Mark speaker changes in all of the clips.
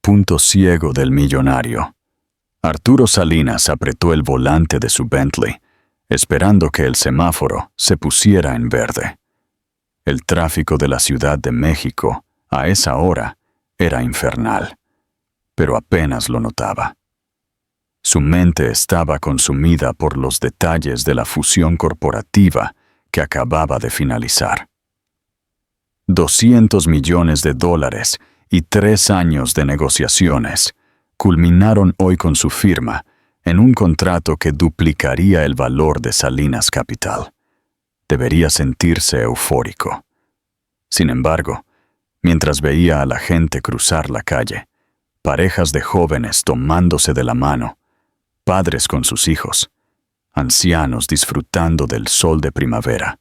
Speaker 1: Punto ciego del millonario. Arturo Salinas apretó el volante de su Bentley, esperando que el semáforo se pusiera en verde. El tráfico de la Ciudad de México, a esa hora, era infernal, pero apenas lo notaba. Su mente estaba consumida por los detalles de la fusión corporativa que acababa de finalizar. $200 millones y 3 años de negociaciones culminaron hoy con su firma en un contrato que duplicaría el valor de Salinas Capital. Debería sentirse eufórico. Sin embargo, mientras veía a la gente cruzar la calle, parejas de jóvenes tomándose de la mano, padres con sus hijos, ancianos disfrutando del sol de primavera,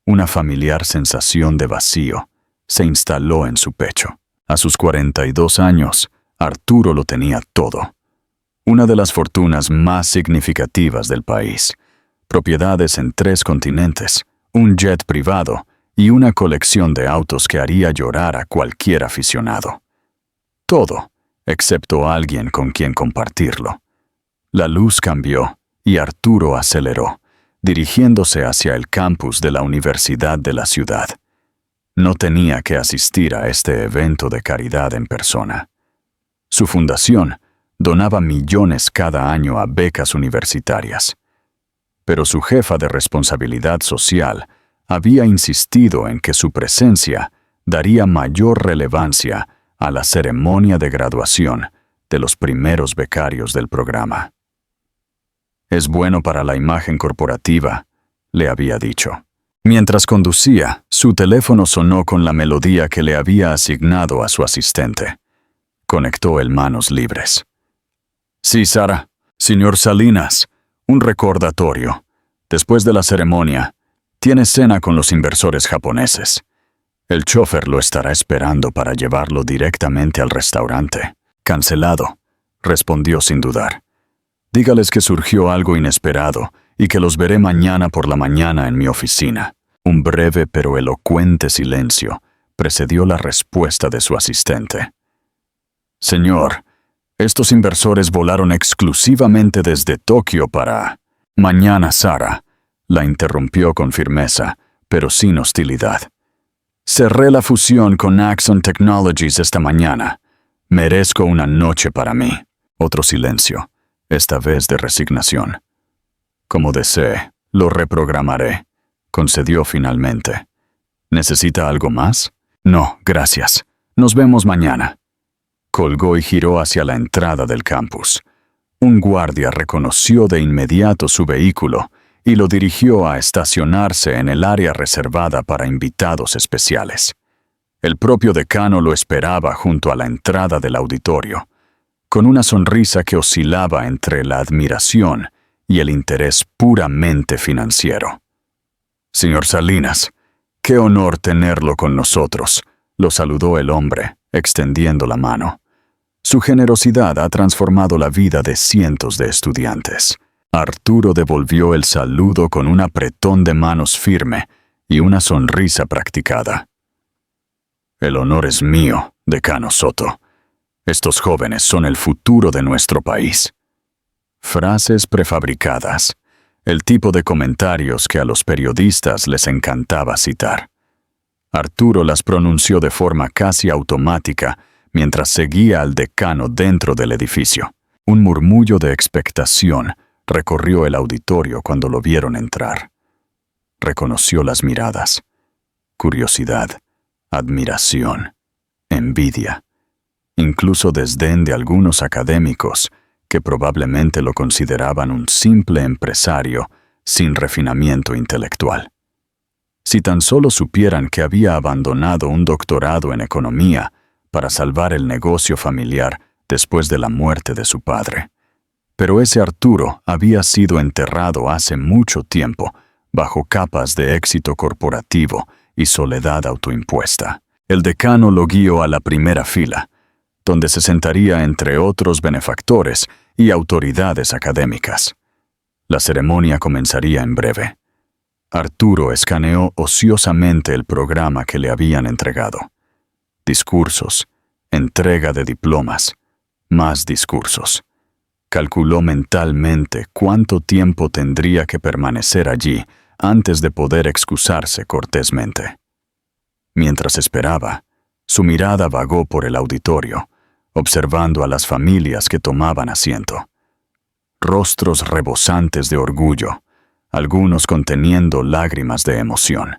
Speaker 1: una familiar sensación de vacío se instaló en su pecho. A sus 42 años, Arturo lo tenía todo. Una de las fortunas más significativas del país, propiedades en 3 continentes, un jet privado y una colección de autos que haría llorar a cualquier aficionado. Todo, excepto alguien con quien compartirlo. La luz cambió y Arturo aceleró, dirigiéndose hacia el campus de la Universidad de la ciudad. No tenía que asistir a este evento de caridad en persona. Su fundación donaba millones cada año a becas universitarias. Pero su jefa de responsabilidad social había insistido en que su presencia daría mayor relevancia a la ceremonia de graduación de los primeros becarios del programa. «Es bueno para la imagen corporativa», le había dicho. Mientras conducía, su teléfono sonó con la melodía que le había asignado a su asistente. Conectó el manos libres. «Sí, Sara. Señor Salinas, un recordatorio. Después de la ceremonia, tiene cena con los inversores japoneses. El chofer lo estará esperando para llevarlo directamente al restaurante». «Cancelado», respondió sin dudar. «Dígales que surgió algo inesperado y que los veré mañana por la mañana en mi oficina». Un breve pero elocuente silencio precedió la respuesta de su asistente. «Señor, estos inversores volaron exclusivamente desde Tokio para...» «Mañana, Sara», la interrumpió con firmeza, pero sin hostilidad. «Cerré la fusión con Axon Technologies esta mañana. Merezco una noche para mí». Otro silencio, esta vez de resignación. «Como desee, lo reprogramaré», concedió finalmente. «¿Necesita algo más?» «No, gracias. Nos vemos mañana». Colgó y giró hacia la entrada del campus. Un guardia reconoció de inmediato su vehículo y lo dirigió a estacionarse en el área reservada para invitados especiales. El propio decano lo esperaba junto a la entrada del auditorio, con una sonrisa que oscilaba entre la admiración y el interés puramente financiero. «Señor Salinas, qué honor tenerlo con nosotros», lo saludó el hombre, extendiendo la mano. Su generosidad ha transformado la vida de cientos de estudiantes. Arturo devolvió el saludo con un apretón de manos firme y una sonrisa practicada. «El honor es mío, decano Soto. Estos jóvenes son el futuro de nuestro país». Frases prefabricadas, el tipo de comentarios que a los periodistas les encantaba citar. Arturo las pronunció de forma casi automática mientras seguía al decano dentro del edificio. Un murmullo de expectación recorrió el auditorio cuando lo vieron entrar. Reconoció las miradas. Curiosidad, admiración, envidia, incluso desdén de algunos académicos que probablemente lo consideraban un simple empresario sin refinamiento intelectual. Si tan solo supieran que había abandonado un doctorado en economía para salvar el negocio familiar después de la muerte de su padre. Pero ese Arturo había sido enterrado hace mucho tiempo bajo capas de éxito corporativo y soledad autoimpuesta. El decano lo guió a la primera fila, donde se sentaría entre otros benefactores y autoridades académicas. La ceremonia comenzaría en breve. Arturo escaneó ociosamente el programa que le habían entregado. Discursos, entrega de diplomas, más discursos. Calculó mentalmente cuánto tiempo tendría que permanecer allí antes de poder excusarse cortésmente. Mientras esperaba, su mirada vagó por el auditorio, observando a las familias que tomaban asiento. Rostros rebosantes de orgullo, algunos conteniendo lágrimas de emoción.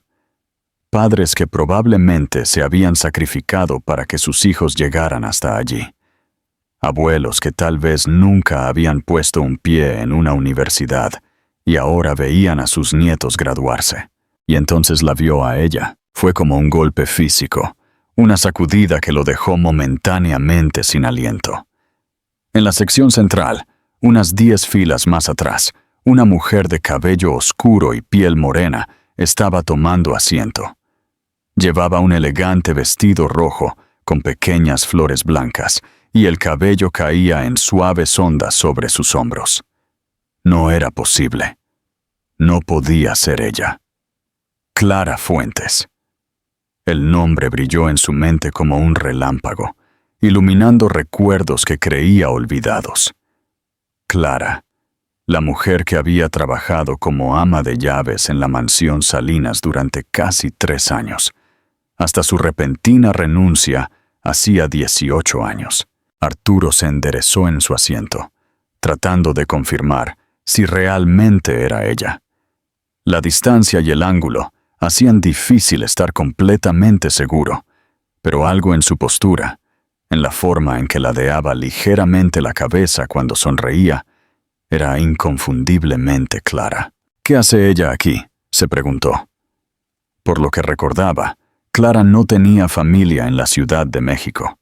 Speaker 1: Padres que probablemente se habían sacrificado para que sus hijos llegaran hasta allí. Abuelos que tal vez nunca habían puesto un pie en una universidad y ahora veían a sus nietos graduarse. Y entonces la vio a ella. Fue como un golpe físico, una sacudida que lo dejó momentáneamente sin aliento. En la sección central, unas 10 filas más atrás, una mujer de cabello oscuro y piel morena estaba tomando asiento. Llevaba un elegante vestido rojo con pequeñas flores blancas y el cabello caía en suaves ondas sobre sus hombros. No era posible. No podía ser ella. Clara Fuentes. El nombre brilló en su mente como un relámpago, iluminando recuerdos que creía olvidados. Clara, la mujer que había trabajado como ama de llaves en la mansión Salinas durante casi 3 años, hasta su repentina renuncia hacía 18 años. Arturo se enderezó en su asiento, tratando de confirmar si realmente era ella. La distancia y el ángulo hacían difícil estar completamente seguro, pero algo en su postura, en la forma en que ladeaba ligeramente la cabeza cuando sonreía, era inconfundiblemente clara. ¿Qué hace ella aquí?, se preguntó. Por lo que recordaba, Clara no tenía familia en la Ciudad de México.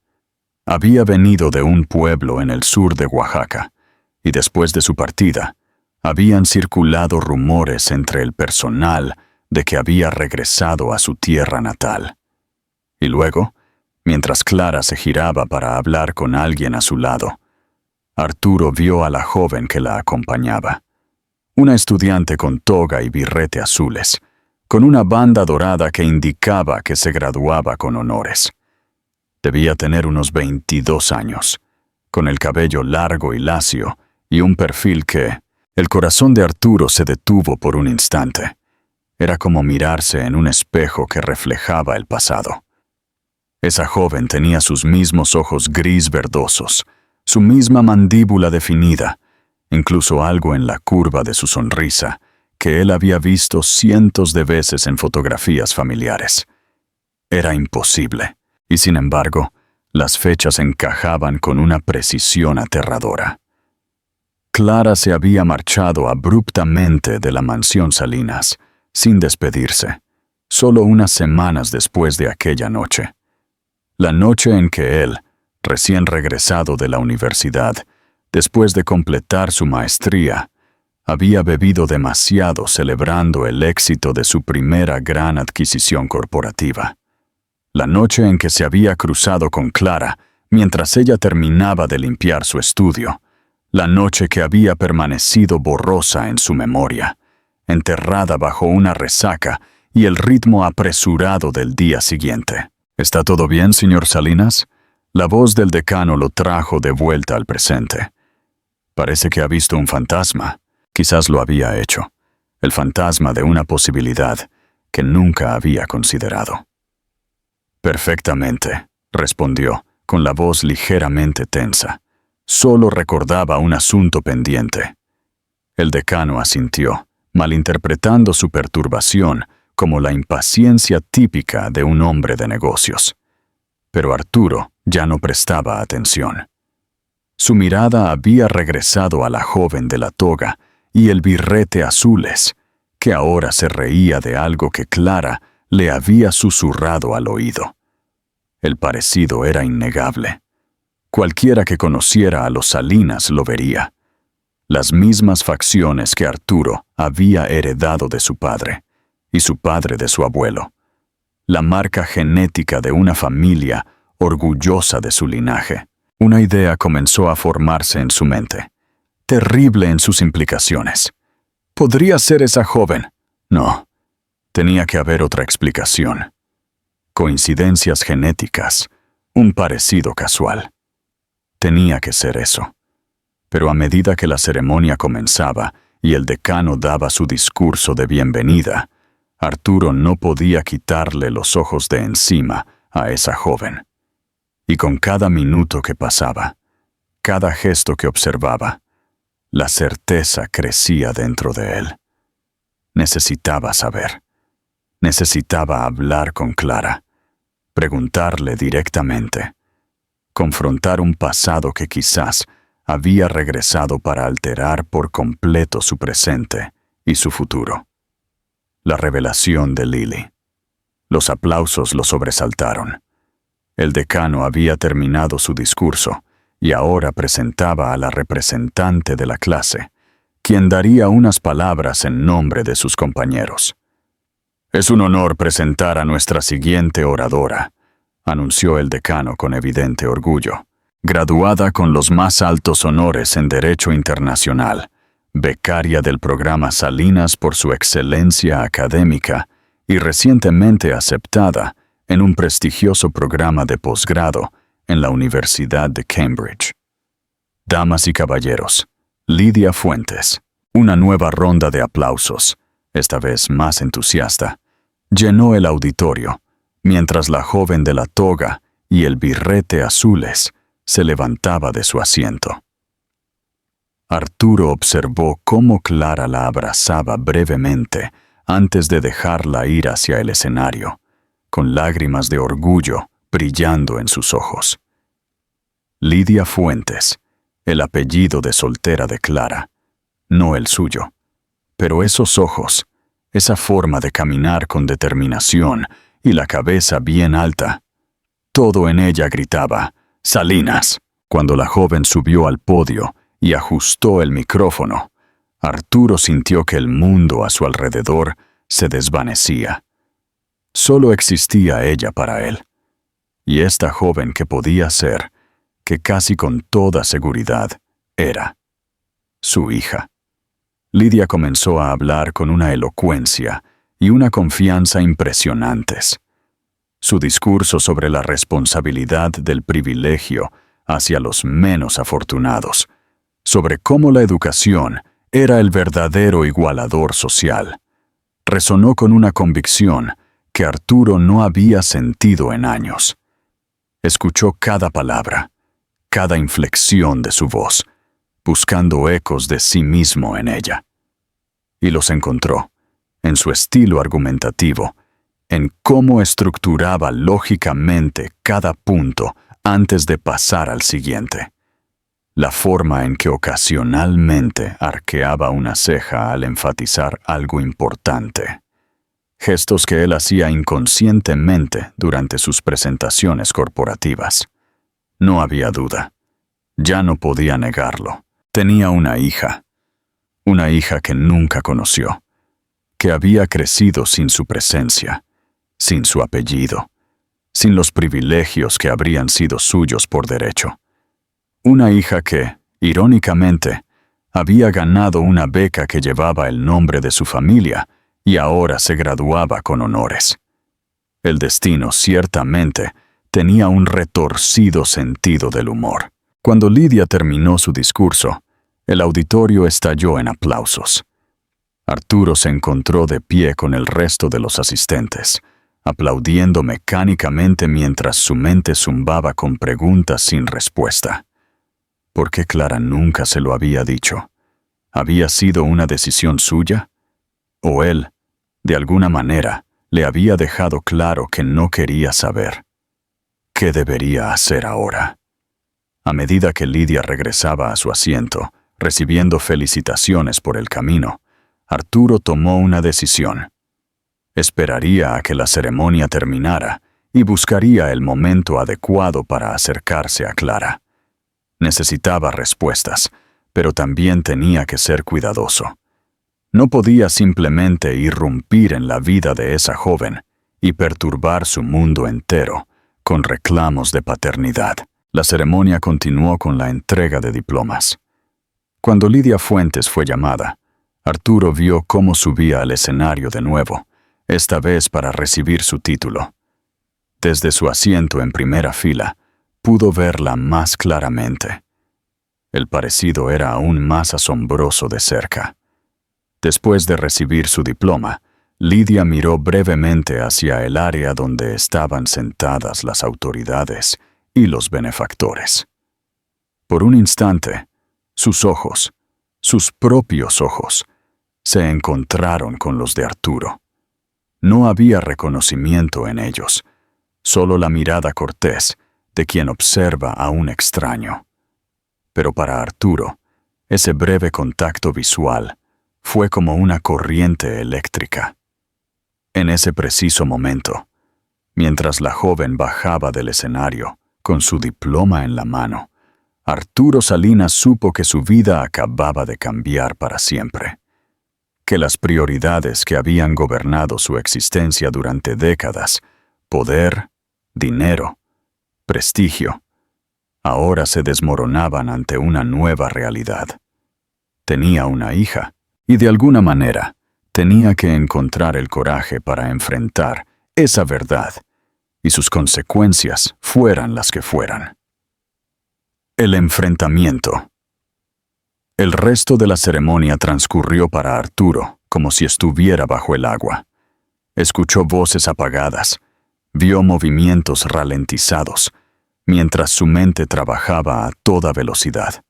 Speaker 1: Había venido de un pueblo en el sur de Oaxaca, y después de su partida, habían circulado rumores entre el personal de que había regresado a su tierra natal. Y luego, mientras Clara se giraba para hablar con alguien a su lado, Arturo vio a la joven que la acompañaba. Una estudiante con toga y birrete azules, con una banda dorada que indicaba que se graduaba con honores. Debía tener unos 22 años, con el cabello largo y lacio y un perfil que... El corazón de Arturo se detuvo por un instante. Era como mirarse en un espejo que reflejaba el pasado. Esa joven tenía sus mismos ojos gris verdosos, su misma mandíbula definida, incluso algo en la curva de su sonrisa, que él había visto cientos de veces en fotografías familiares. Era imposible, y sin embargo, las fechas encajaban con una precisión aterradora. Clara se había marchado abruptamente de la mansión Salinas, sin despedirse, solo unas semanas después de aquella noche. La noche en que él, recién regresado de la universidad, después de completar su maestría, había bebido demasiado celebrando el éxito de su primera gran adquisición corporativa. La noche en que se había cruzado con Clara mientras ella terminaba de limpiar su estudio. La noche que había permanecido borrosa en su memoria, enterrada bajo una resaca y el ritmo apresurado del día siguiente. ¿Está todo bien, señor Salinas? La voz del decano lo trajo de vuelta al presente. Parece que ha visto un fantasma. Quizás lo había hecho. El fantasma de una posibilidad que nunca había considerado. Perfectamente, respondió, con la voz ligeramente tensa. Solo recordaba un asunto pendiente. El decano asintió, malinterpretando su perturbación como la impaciencia típica de un hombre de negocios. Pero Arturo ya no prestaba atención. Su mirada había regresado a la joven de la toga y el birrete azules, que ahora se reía de algo que Clara le había susurrado al oído. El parecido era innegable. Cualquiera que conociera a los Salinas lo vería. Las mismas facciones que Arturo había heredado de su padre, y su padre de su abuelo. La marca genética de una familia orgullosa de su linaje. Una idea comenzó a formarse en su mente, terrible en sus implicaciones. ¿Podría ser esa joven? No, tenía que haber otra explicación. Coincidencias genéticas, Un parecido casual. Tenía que ser eso. Pero a medida que la ceremonia comenzaba y el decano daba su discurso de bienvenida, Arturo no podía quitarle los ojos de encima a esa joven. Y con cada minuto que pasaba, cada gesto que observaba, la certeza crecía dentro de él. Necesitaba saber. Necesitaba hablar con Clara, preguntarle directamente, confrontar un pasado que quizás había regresado para alterar por completo su presente y su futuro. La revelación de Lily. Los aplausos lo sobresaltaron. El decano había terminado su discurso y ahora presentaba a la representante de la clase, quien daría unas palabras en nombre de sus compañeros. «Es un honor presentar a nuestra siguiente oradora», anunció el decano con evidente orgullo. Graduada con los más altos honores en Derecho Internacional, becaria del programa Salinas por su excelencia académica y recientemente aceptada en un prestigioso programa de posgrado en la Universidad de Cambridge. Damas y caballeros, Lidia Fuentes. Una nueva ronda de aplausos, esta vez más entusiasta, llenó el auditorio, mientras la joven de la toga y el birrete azules se levantaba de su asiento. Arturo observó cómo Clara la abrazaba brevemente antes de dejarla ir hacia el escenario, con lágrimas de orgullo brillando en sus ojos. Lidia Fuentes, el apellido de soltera de Clara, no el suyo, pero esos ojos, esa forma de caminar con determinación y la cabeza bien alta, todo en ella gritaba «Salinas». Cuando la joven subió al podio y ajustó el micrófono, Arturo sintió que el mundo a su alrededor se desvanecía. Solo existía ella para él. Y esta joven que podía ser, que casi con toda seguridad era su hija. Lidia comenzó a hablar con una elocuencia y una confianza impresionantes. Su discurso sobre la responsabilidad del privilegio hacia los menos afortunados, sobre cómo la educación era el verdadero igualador social, resonó con una convicción que Arturo no había sentido en años. Escuchó cada palabra, cada inflexión de su voz, buscando ecos de sí mismo en ella. Y los encontró, en su estilo argumentativo, en cómo estructuraba lógicamente cada punto antes de pasar al siguiente. La forma en que ocasionalmente arqueaba una ceja al enfatizar algo importante. Gestos que él hacía inconscientemente durante sus presentaciones corporativas. No había duda. Ya no podía negarlo. Tenía una hija que nunca conoció, que había crecido sin su presencia, sin su apellido, sin los privilegios que habrían sido suyos por derecho. Una hija que, irónicamente, había ganado una beca que llevaba el nombre de su familia y ahora se graduaba con honores. El destino, ciertamente, tenía un retorcido sentido del humor. Cuando Lidia terminó su discurso, el auditorio estalló en aplausos. Arturo se encontró de pie con el resto de los asistentes, aplaudiendo mecánicamente mientras su mente zumbaba con preguntas sin respuesta. ¿Por qué Clara nunca se lo había dicho? ¿Había sido una decisión suya? ¿O él, de alguna manera, le había dejado claro que no quería saber? ¿Qué debería hacer ahora? A medida que Lidia regresaba a su asiento, recibiendo felicitaciones por el camino, Arturo tomó una decisión. Esperaría a que la ceremonia terminara y buscaría el momento adecuado para acercarse a Clara. Necesitaba respuestas, pero también tenía que ser cuidadoso. No podía simplemente irrumpir en la vida de esa joven y perturbar su mundo entero con reclamos de paternidad. La ceremonia continuó con la entrega de diplomas. Cuando Lidia Fuentes fue llamada, Arturo vio cómo subía al escenario de nuevo, esta vez para recibir su título. Desde su asiento en primera fila, pudo verla más claramente. El parecido era aún más asombroso de cerca. Después de recibir su diploma, Lidia miró brevemente hacia el área donde estaban sentadas las autoridades y los benefactores. Por un instante, sus ojos, sus propios ojos, se encontraron con los de Arturo. No había reconocimiento en ellos, solo la mirada cortés de quien observa a un extraño. Pero para Arturo, ese breve contacto visual fue como una corriente eléctrica. En ese preciso momento, mientras la joven bajaba del escenario con su diploma en la mano, Arturo Salinas supo que su vida acababa de cambiar para siempre, que las prioridades que habían gobernado su existencia durante décadas, poder, dinero, prestigio, ahora se desmoronaban ante una nueva realidad. Tenía una hija, y de alguna manera tenía que encontrar el coraje para enfrentar esa verdad, y sus consecuencias fueran las que fueran. El enfrentamiento. El resto de la ceremonia transcurrió para Arturo como si estuviera bajo el agua. Escuchó voces apagadas, vio movimientos ralentizados, mientras su mente trabajaba a toda velocidad.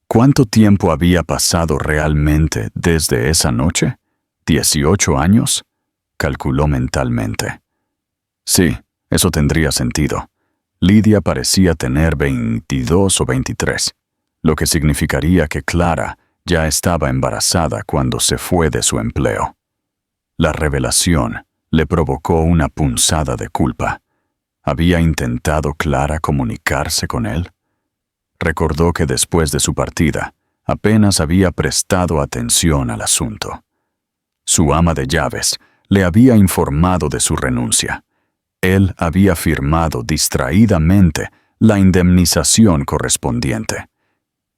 Speaker 1: ¿Cuánto tiempo había pasado realmente desde esa noche? ¿18 años? Calculó mentalmente. Sí, eso tendría sentido. Lidia parecía tener 22 o 23, lo que significaría que Clara ya estaba embarazada cuando se fue de su empleo. La revelación le provocó una punzada de culpa. ¿Había intentado Clara comunicarse con él? Recordó que después de su partida, apenas había prestado atención al asunto. Su ama de llaves le había informado de su renuncia. Él había firmado distraídamente la indemnización correspondiente.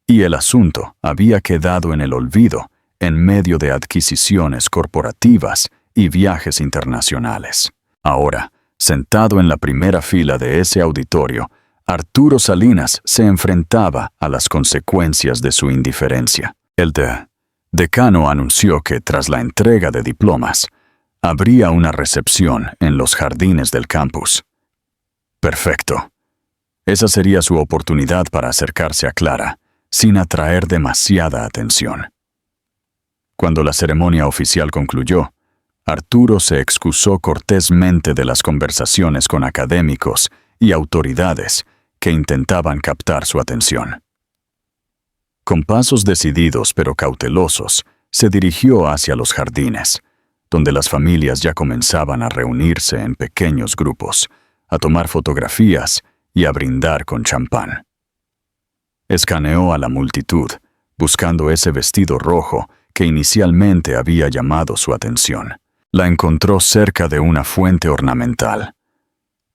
Speaker 1: Y el asunto había quedado en el olvido en medio de adquisiciones corporativas y viajes internacionales. Ahora, sentado en la primera fila de ese auditorio, Arturo Salinas se enfrentaba a las consecuencias de su indiferencia. El decano anunció que tras la entrega de diplomas, habría una recepción en los jardines del campus. Perfecto. Esa sería su oportunidad para acercarse a Clara, sin atraer demasiada atención. Cuando la ceremonia oficial concluyó, Arturo se excusó cortésmente de las conversaciones con académicos y autoridades que intentaban captar su atención. Con pasos decididos pero cautelosos, se dirigió hacia los jardines, donde las familias ya comenzaban a reunirse en pequeños grupos, a tomar fotografías y a brindar con champán. Escaneó a la multitud, buscando ese vestido rojo que inicialmente había llamado su atención. La encontró cerca de una fuente ornamental.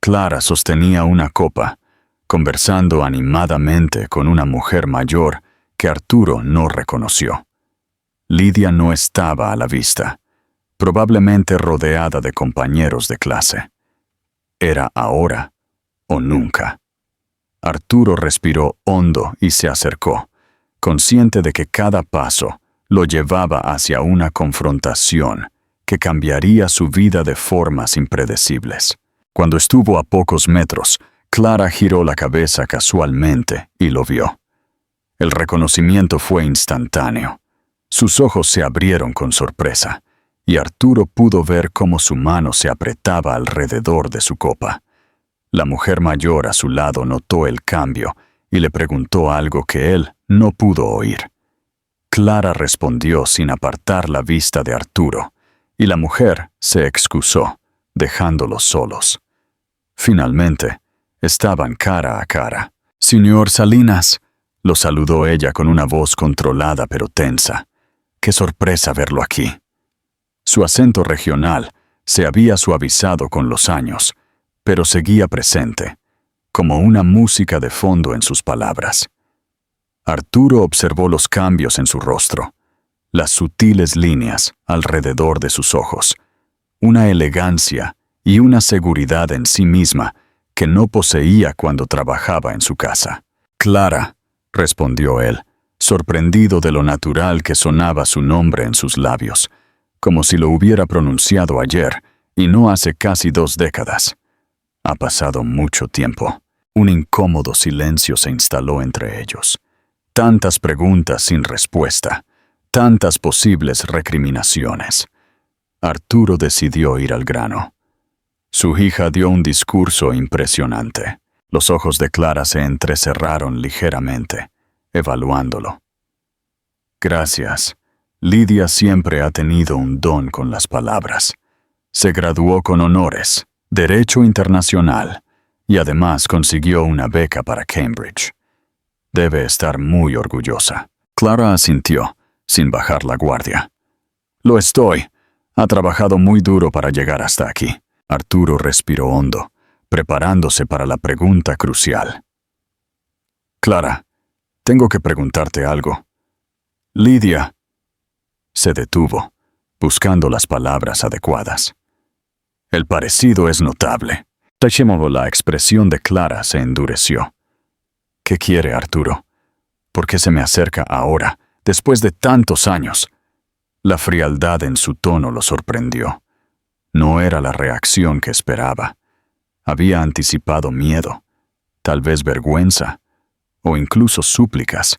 Speaker 1: Clara sostenía una copa, conversando animadamente con una mujer mayor que Arturo no reconoció. Lidia no estaba a la vista, probablemente rodeada de compañeros de clase. Era ahora o nunca. Arturo respiró hondo y se acercó, consciente de que cada paso lo llevaba hacia una confrontación que cambiaría su vida de formas impredecibles. Cuando estuvo a pocos metros, Clara giró la cabeza casualmente y lo vio. El reconocimiento fue instantáneo. Sus ojos se abrieron con sorpresa, y Arturo pudo ver cómo su mano se apretaba alrededor de su copa. La mujer mayor a su lado notó el cambio y le preguntó algo que él no pudo oír. Clara respondió sin apartar la vista de Arturo, y la mujer se excusó, dejándolos solos. Finalmente, estaban cara a cara. «Señor Salinas», lo saludó ella con una voz controlada pero tensa. «Qué sorpresa verlo aquí». Su acento regional se había suavizado con los años, pero seguía presente, como una música de fondo en sus palabras. Arturo observó los cambios en su rostro, las sutiles líneas alrededor de sus ojos, una elegancia y una seguridad en sí misma que no poseía cuando trabajaba en su casa. Clara, respondió él, sorprendido de lo natural que sonaba su nombre en sus labios, como si lo hubiera pronunciado ayer y no hace casi 2 décadas. Ha pasado mucho tiempo. Un incómodo silencio se instaló entre ellos. Tantas preguntas sin respuesta, tantas posibles recriminaciones. Arturo decidió ir al grano. Su hija dio un discurso impresionante. Los ojos de Clara se entrecerraron ligeramente, evaluándolo. Gracias. Lidia siempre ha tenido un don con las palabras. Se graduó con honores, Derecho Internacional, y además consiguió una beca para Cambridge. Debe estar muy orgullosa. Clara asintió, sin bajar la guardia. Lo estoy. Ha trabajado muy duro para llegar hasta aquí. Arturo respiró hondo, preparándose para la pregunta crucial. Clara, tengo que preguntarte algo. Lidia. Se detuvo, buscando las palabras adecuadas. El parecido es notable. La expresión de Clara se endureció. ¿Qué quiere Arturo? ¿Por qué se me acerca ahora, después de tantos años? La frialdad en su tono lo sorprendió. No era la reacción que esperaba. Había anticipado miedo, tal vez vergüenza, o incluso súplicas,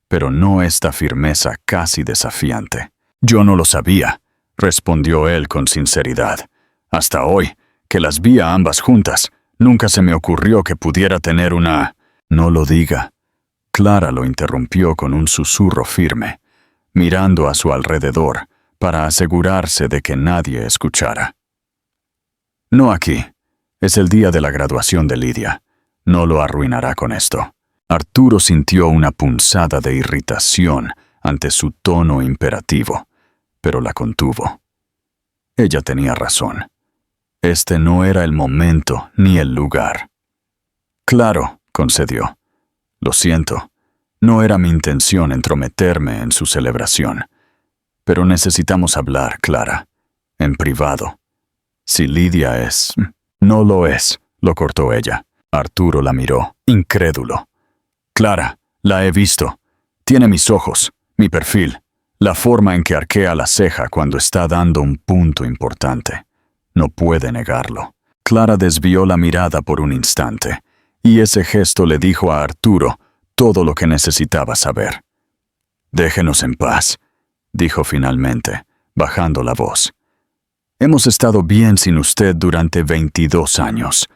Speaker 1: pero no esta firmeza casi desafiante. Yo no lo sabía, respondió él con sinceridad. Hasta hoy, que las vi a ambas juntas, nunca se me ocurrió que pudiera tener una... No lo diga. Clara lo interrumpió con un susurro firme, mirando a su alrededor para asegurarse de que nadie escuchara. No aquí. Es el día de la graduación de Lidia. No lo arruinará con esto. Arturo sintió una punzada de irritación ante su tono imperativo, pero la contuvo. Ella tenía razón. Este no era el momento ni el lugar. Claro, concedió. Lo siento. No era mi intención entrometerme en su celebración. Pero necesitamos hablar, Clara. En privado. Si Lidia es... No lo es, lo cortó ella. Arturo la miró, incrédulo. Clara, la he visto. Tiene mis ojos, mi perfil, la forma en que arquea la ceja cuando está dando un punto importante. No puede negarlo. Clara desvió la mirada por un instante, y ese gesto le dijo a Arturo todo lo que necesitaba saber. Déjenos en paz, dijo finalmente, bajando la voz. Hemos estado bien sin usted durante 22 años.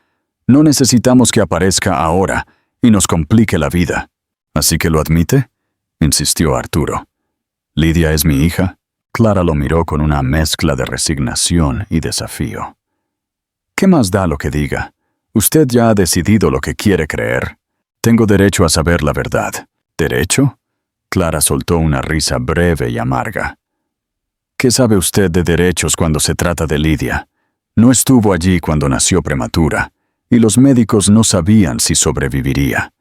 Speaker 1: No necesitamos que aparezca ahora y nos complique la vida. ¿Así que lo admite?, insistió Arturo. ¿Lidia es mi hija? Clara lo miró con una mezcla de resignación y desafío. ¿Qué más da lo que diga? Usted ya ha decidido lo que quiere creer. Tengo derecho a saber la verdad. ¿Derecho? Clara soltó una risa breve y amarga. ¿Qué sabe usted de derechos cuando se trata de Lidia? No estuvo allí cuando nació prematura, y los médicos no sabían si sobreviviría.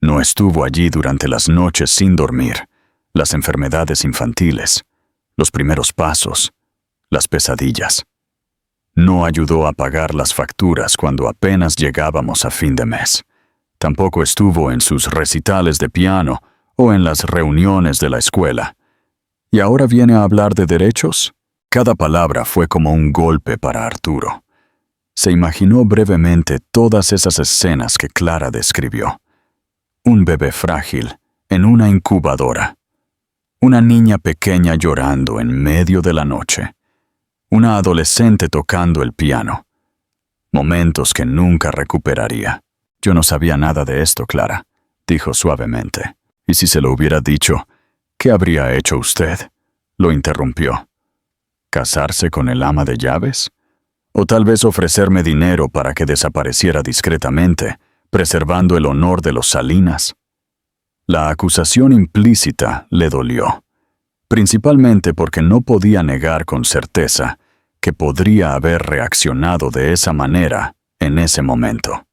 Speaker 1: No estuvo allí durante las noches sin dormir, las enfermedades infantiles, los primeros pasos, las pesadillas. No ayudó a pagar las facturas cuando apenas llegábamos a fin de mes. Tampoco estuvo en sus recitales de piano o en las reuniones de la escuela. ¿Y ahora viene a hablar de derechos? Cada palabra fue como un golpe para Arturo. Se imaginó brevemente todas esas escenas que Clara describió. Un bebé frágil en una incubadora. Una niña pequeña llorando en medio de la noche. Una adolescente tocando el piano. Momentos que nunca recuperaría. Yo no sabía nada de esto, Clara, dijo suavemente. Y si se lo hubiera dicho, ¿qué habría hecho usted? Lo interrumpió. ¿Casarse con el ama de llaves? ¿O tal vez ofrecerme dinero para que desapareciera discretamente, preservando el honor de los Salinas? La acusación implícita le dolió, principalmente porque no podía negar con certeza que podría haber reaccionado de esa manera en ese momento.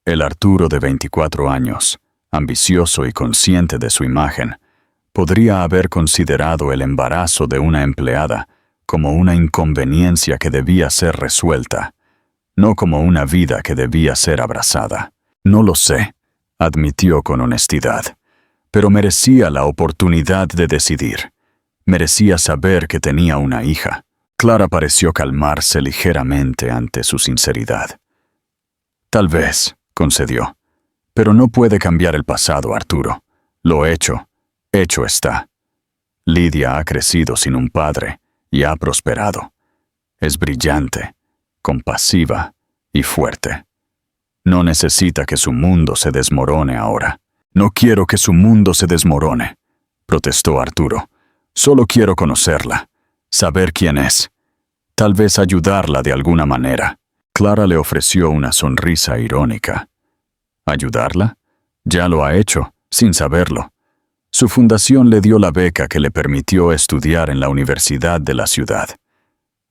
Speaker 1: El Arturo de 24 años, ambicioso y consciente de su imagen, podría haber considerado el embarazo de una empleada como una inconveniencia que debía ser resuelta, no como una vida que debía ser abrazada. No lo sé, admitió con honestidad, pero merecía la oportunidad de decidir. Merecía saber que tenía una hija. Clara pareció calmarse ligeramente ante su sinceridad. Tal vez, concedió, pero no puede cambiar el pasado, Arturo. Lo hecho está. Lidia ha crecido sin un padre y ha prosperado. Es brillante, compasiva y fuerte. No necesita que su mundo se desmorone ahora. No quiero que su mundo se desmorone, protestó Arturo. Solo quiero conocerla, saber quién es. Tal vez ayudarla de alguna manera. Clara le ofreció una sonrisa irónica. ¿Ayudarla? Ya lo ha hecho, sin saberlo. Su fundación le dio la beca que le permitió estudiar en la universidad de la ciudad.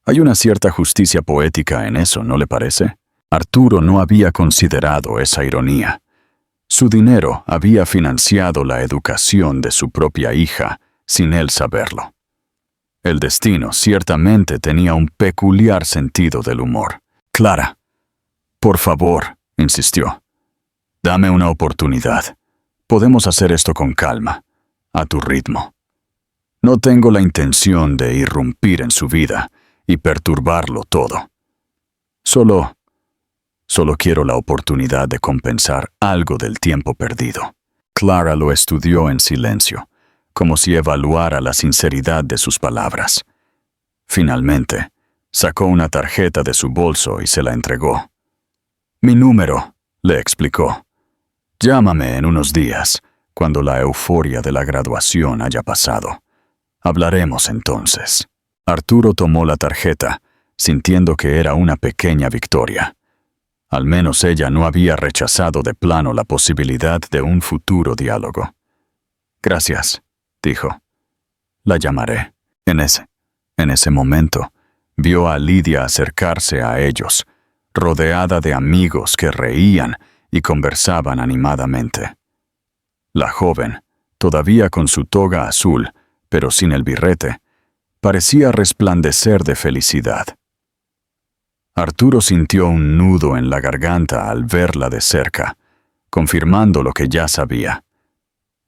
Speaker 1: Hay una cierta justicia poética en eso, ¿no le parece? Arturo no había considerado esa ironía. Su dinero había financiado la educación de su propia hija, sin él saberlo. El destino ciertamente tenía un peculiar sentido del humor. Clara, por favor, insistió. Dame una oportunidad. Podemos hacer esto con calma, a tu ritmo. No tengo la intención de irrumpir en su vida y perturbarlo todo. Solo quiero la oportunidad de compensar algo del tiempo perdido. Clara lo estudió en silencio, como si evaluara la sinceridad de sus palabras. Finalmente, sacó una tarjeta de su bolso y se la entregó. Mi número, le explicó. Llámame en unos días, cuando la euforia de la graduación haya pasado. Hablaremos entonces. Arturo tomó la tarjeta, sintiendo que era una pequeña victoria. Al menos ella no había rechazado de plano la posibilidad de un futuro diálogo. Gracias, dijo. La llamaré. En ese momento, vio a Lidia acercarse a ellos, rodeada de amigos que reían y conversaban animadamente. La joven, todavía con su toga azul, pero sin el birrete, parecía resplandecer de felicidad. Arturo sintió un nudo en la garganta al verla de cerca, confirmando lo que ya sabía.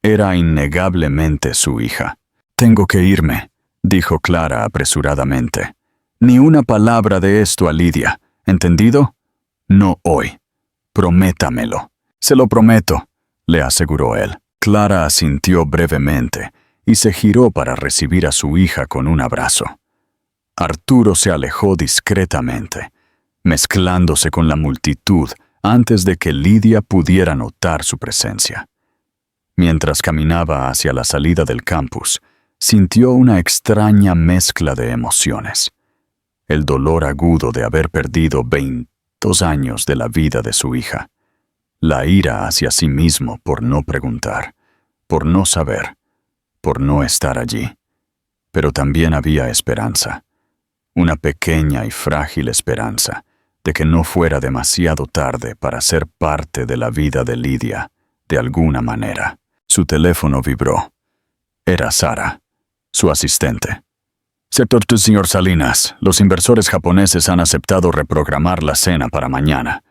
Speaker 1: Era innegablemente su hija. Tengo que irme, dijo Clara apresuradamente. Ni una palabra de esto a Lidia, ¿entendido? No hoy. Prométamelo. Se lo prometo, le aseguró él. Clara asintió brevemente y se giró para recibir a su hija con un abrazo. Arturo se alejó discretamente, mezclándose con la multitud antes de que Lidia pudiera notar su presencia. Mientras caminaba hacia la salida del campus, sintió una extraña mezcla de emociones. El dolor agudo de haber perdido 22 años de la vida de su hija. La ira hacia sí mismo por no preguntar, por no saber, por no estar allí. Pero también había esperanza. Una pequeña y frágil esperanza de que no fuera demasiado tarde para ser parte de la vida de Lidia, de alguna manera. Su teléfono vibró. Era Sara, su asistente. Sector 2, señor Salinas, los inversores japoneses han aceptado reprogramar la cena para mañana.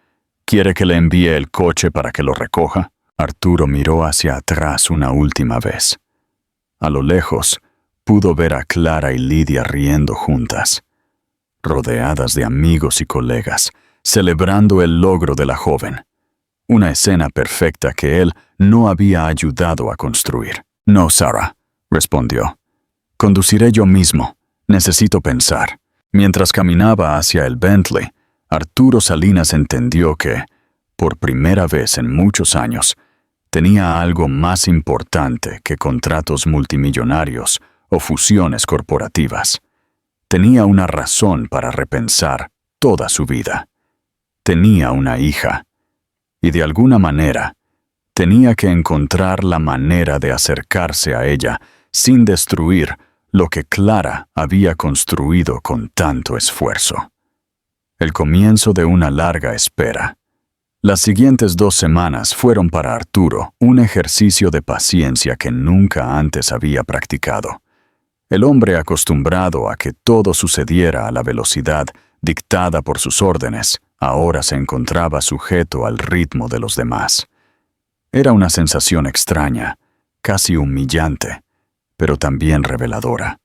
Speaker 1: ¿Quiere que le envíe el coche para que lo recoja? Arturo miró hacia atrás una última vez. A lo lejos, pudo ver a Clara y Lidia riendo juntas, rodeadas de amigos y colegas, celebrando el logro de la joven. Una escena perfecta que él no había ayudado a construir. No, Sara, respondió. Conduciré yo mismo. Necesito pensar. Mientras caminaba hacia el Bentley, Arturo Salinas entendió que, por primera vez en muchos años, tenía algo más importante que contratos multimillonarios o fusiones corporativas. Tenía una razón para repensar toda su vida. Tenía una hija. Y de alguna manera, tenía que encontrar la manera de acercarse a ella sin destruir lo que Clara había construido con tanto esfuerzo. El comienzo de una larga espera. Las siguientes 2 semanas fueron para Arturo un ejercicio de paciencia que nunca antes había practicado. El hombre acostumbrado a que todo sucediera a la velocidad dictada por sus órdenes ahora se encontraba sujeto al ritmo de los demás. Era una sensación extraña, casi humillante, pero también reveladora.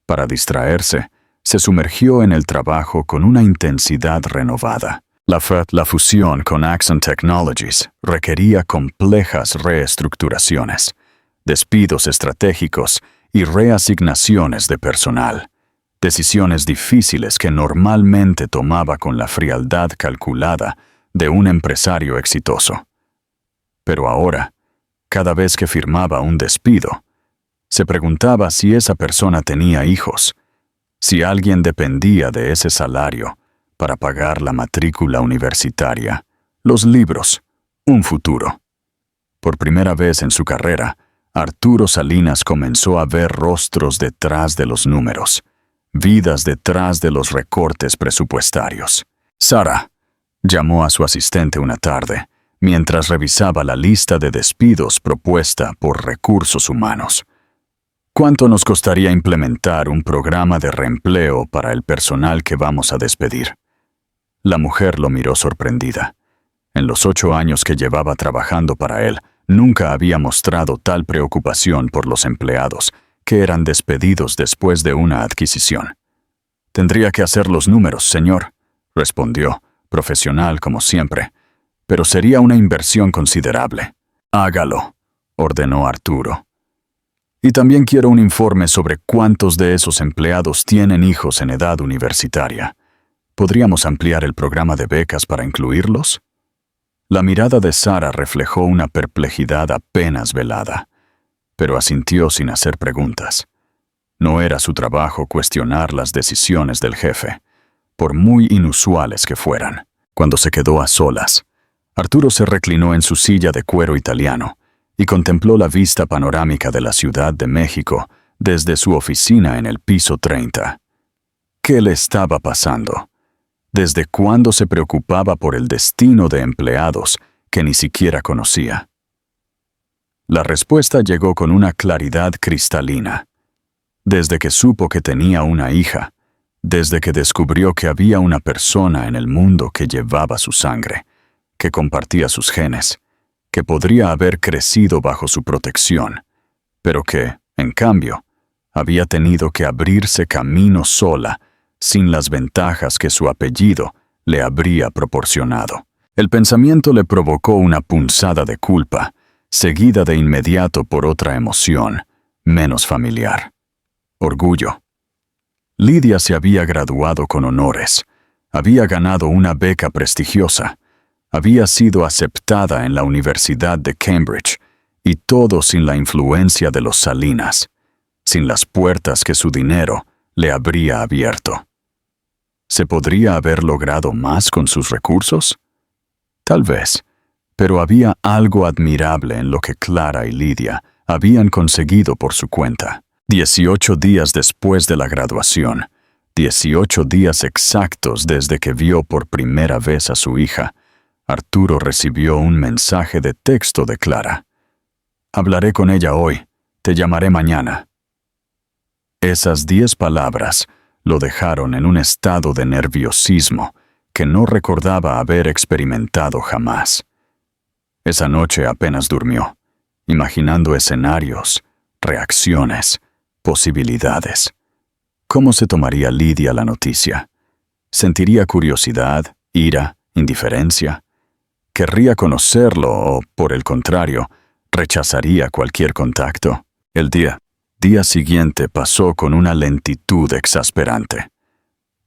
Speaker 1: Para distraerse, se sumergió en el trabajo con una intensidad renovada. La fusión con Axon Technologies requería complejas reestructuraciones, despidos estratégicos y reasignaciones de personal, decisiones difíciles que normalmente tomaba con la frialdad calculada de un empresario exitoso. Pero ahora, cada vez que firmaba un despido, se preguntaba si esa persona tenía hijos, si alguien dependía de ese salario para pagar la matrícula universitaria, los libros, un futuro. Por primera vez en su carrera, Arturo Salinas comenzó a ver rostros detrás de los números, vidas detrás de los recortes presupuestarios. Sara, llamó a su asistente una tarde, mientras revisaba la lista de despidos propuesta por Recursos Humanos. ¿Cuánto nos costaría implementar un programa de reempleo para el personal que vamos a despedir? La mujer lo miró sorprendida. En los 8 años que llevaba trabajando para él, nunca había mostrado tal preocupación por los empleados que eran despedidos después de una adquisición. «Tendría que hacer los números, señor», respondió, profesional como siempre, «pero sería una inversión considerable». «Hágalo», ordenó Arturo. «Y también quiero un informe sobre cuántos de esos empleados tienen hijos en edad universitaria. ¿Podríamos ampliar el programa de becas para incluirlos?» La mirada de Sara reflejó una perplejidad apenas velada, pero asintió sin hacer preguntas. No era su trabajo cuestionar las decisiones del jefe, por muy inusuales que fueran. Cuando se quedó a solas, Arturo se reclinó en su silla de cuero italiano y contempló la vista panorámica de la Ciudad de México desde su oficina en el piso 30. ¿Qué le estaba pasando? ¿Desde cuándo se preocupaba por el destino de empleados que ni siquiera conocía? La respuesta llegó con una claridad cristalina. Desde que supo que tenía una hija, desde que descubrió que había una persona en el mundo que llevaba su sangre, que compartía sus genes, que podría haber crecido bajo su protección, pero que, en cambio, había tenido que abrirse camino sola, sin las ventajas que su apellido le habría proporcionado. El pensamiento le provocó una punzada de culpa, seguida de inmediato por otra emoción, menos familiar: orgullo. Lidia se había graduado con honores, había ganado una beca prestigiosa, había sido aceptada en la Universidad de Cambridge, y todo sin la influencia de los Salinas, sin las puertas que su dinero le habría abierto. ¿Se podría haber logrado más con sus recursos? Tal vez, pero había algo admirable en lo que Clara y Lidia habían conseguido por su cuenta. 18 días después de la graduación, 18 días exactos desde que vio por primera vez a su hija, Arturo recibió un mensaje de texto de Clara. «Hablaré con ella hoy, te llamaré mañana». Esas 10 palabras lo dejaron en un estado de nerviosismo que no recordaba haber experimentado jamás. Esa noche apenas durmió, imaginando escenarios, reacciones, posibilidades. ¿Cómo se tomaría Lidia la noticia? ¿Sentiría curiosidad, ira, indiferencia? ¿Querría conocerlo o, por el contrario, rechazaría cualquier contacto? El día siguiente pasó con una lentitud exasperante.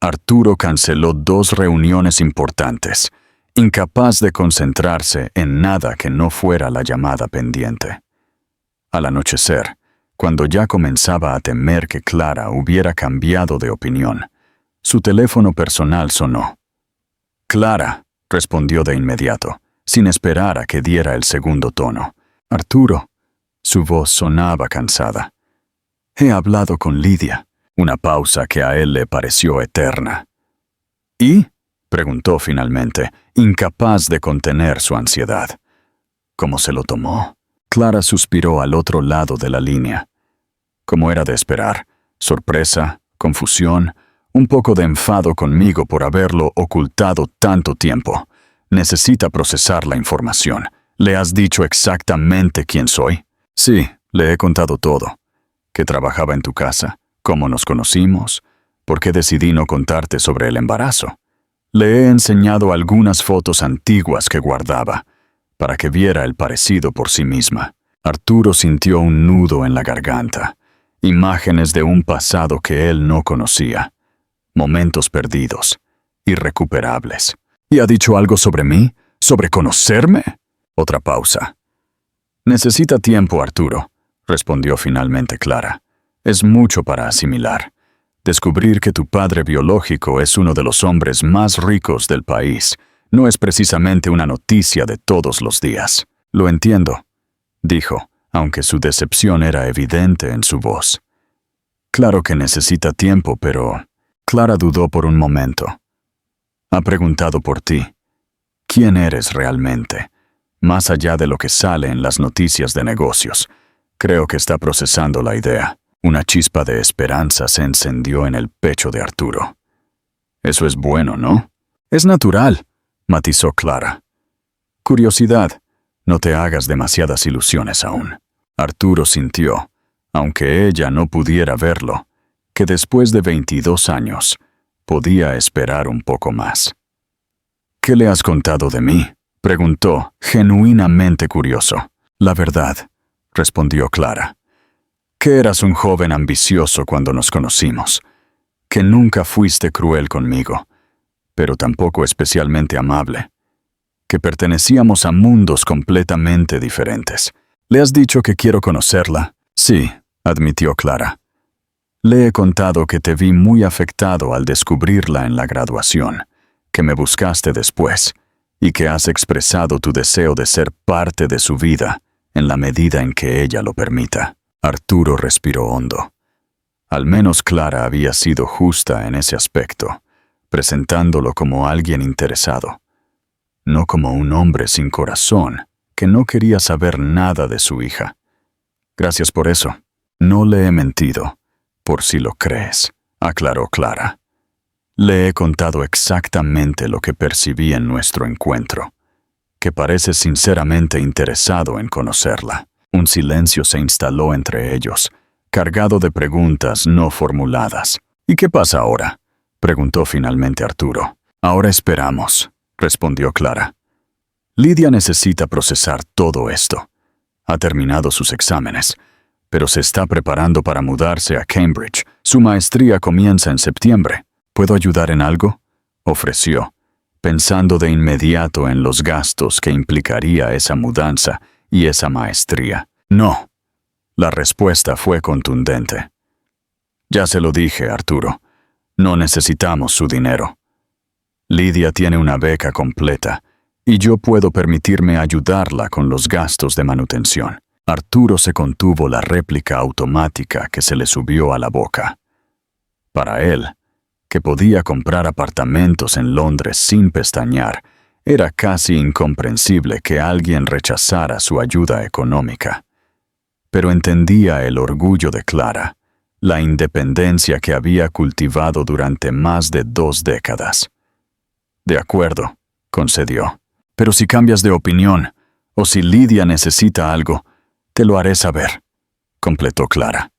Speaker 1: Arturo canceló 2 reuniones importantes, incapaz de concentrarse en nada que no fuera la llamada pendiente. Al anochecer, cuando ya comenzaba a temer que Clara hubiera cambiado de opinión, su teléfono personal sonó. «Clara», respondió de inmediato, sin esperar a que diera el segundo tono. «Arturo». Su voz sonaba cansada. «He hablado con Lidia». Una pausa que a él le pareció eterna. «¿Y?», preguntó finalmente, incapaz de contener su ansiedad. ¿Cómo se lo tomó? Clara suspiró al otro lado de la línea. Como era de esperar, sorpresa, confusión un poco de enfado conmigo por haberlo ocultado tanto tiempo. Necesita procesar la información. ¿Le has dicho exactamente quién soy? Sí, le he contado todo. Que trabajaba en tu casa, cómo nos conocimos, por qué decidí no contarte sobre el embarazo. Le he enseñado algunas fotos antiguas que guardaba, para que viera el parecido por sí misma. Arturo sintió un nudo en la garganta, imágenes de un pasado que él no conocía, momentos perdidos, irrecuperables. ¿Y ha dicho algo sobre mí? ¿Sobre conocerme? Otra pausa. Necesita tiempo, Arturo, respondió finalmente Clara. Es mucho para asimilar. Descubrir que tu padre biológico es uno de los hombres más ricos del país no es precisamente una noticia de todos los días. Lo entiendo, dijo, aunque su decepción era evidente en su voz. Claro que necesita tiempo, pero... Clara dudó por un momento. Ha preguntado por ti. ¿Quién eres realmente? Más allá de lo que sale en las noticias de negocios. Creo que está procesando la idea. Una chispa de esperanza se encendió en el pecho de Arturo. Eso es bueno, ¿no? Es natural, matizó Clara. Curiosidad, no te hagas demasiadas ilusiones aún. Arturo sintió, aunque ella no pudiera verlo, que después de 22 años podía esperar un poco más. ¿Qué le has contado de mí?, preguntó, genuinamente curioso. La verdad, respondió Clara. Que eras un joven ambicioso cuando nos conocimos, que nunca fuiste cruel conmigo, pero tampoco especialmente amable, que pertenecíamos a mundos completamente diferentes. ¿Le has dicho que quiero conocerla? Sí, admitió Clara. Le he contado que te vi muy afectado al descubrirla en la graduación, que me buscaste después, y que has expresado tu deseo de ser parte de su vida en la medida en que ella lo permita. Arturo respiró hondo. Al menos Clara había sido justa en ese aspecto, presentándolo como alguien interesado, no como un hombre sin corazón que no quería saber nada de su hija. Gracias por eso. No le he mentido, por si lo crees, aclaró Clara. Le he contado exactamente lo que percibí en nuestro encuentro, que pareces sinceramente interesado en conocerla. Un silencio se instaló entre ellos, cargado de preguntas no formuladas. ¿Y qué pasa ahora?, preguntó finalmente Arturo. Ahora esperamos, respondió Clara. Lidia necesita procesar todo esto. Ha terminado sus exámenes, pero se está preparando para mudarse a Cambridge. Su maestría comienza en septiembre. ¿Puedo ayudar en algo?, ofreció, pensando de inmediato en los gastos que implicaría esa mudanza y esa maestría. No. La respuesta fue contundente. Ya se lo dije, Arturo. No necesitamos su dinero. Lidia tiene una beca completa, y yo puedo permitirme ayudarla con los gastos de manutención. Arturo se contuvo la réplica automática que se le subió a la boca. Para él, que podía comprar apartamentos en Londres sin pestañear, era casi incomprensible que alguien rechazara su ayuda económica. Pero entendía el orgullo de Clara, la independencia que había cultivado durante más de 2 décadas. De acuerdo, concedió. Pero si cambias de opinión, o si Lidia necesita algo, te lo haré saber, completó Clara.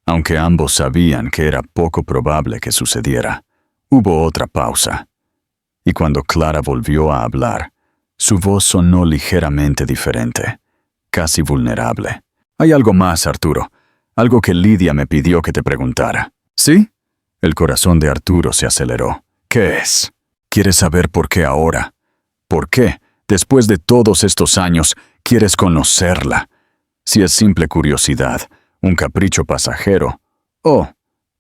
Speaker 1: Aunque ambos sabían que era poco probable que sucediera, hubo otra pausa. Y cuando Clara volvió a hablar, su voz sonó ligeramente diferente, casi vulnerable. Hay algo más, Arturo, algo que Lidia me pidió que te preguntara. ¿Sí? El corazón de Arturo se aceleró. ¿Qué es? ¿Quieres saber por qué ahora? ¿Por qué, después de todos estos años, quieres conocerla? Si es simple curiosidad, un capricho pasajero. Oh,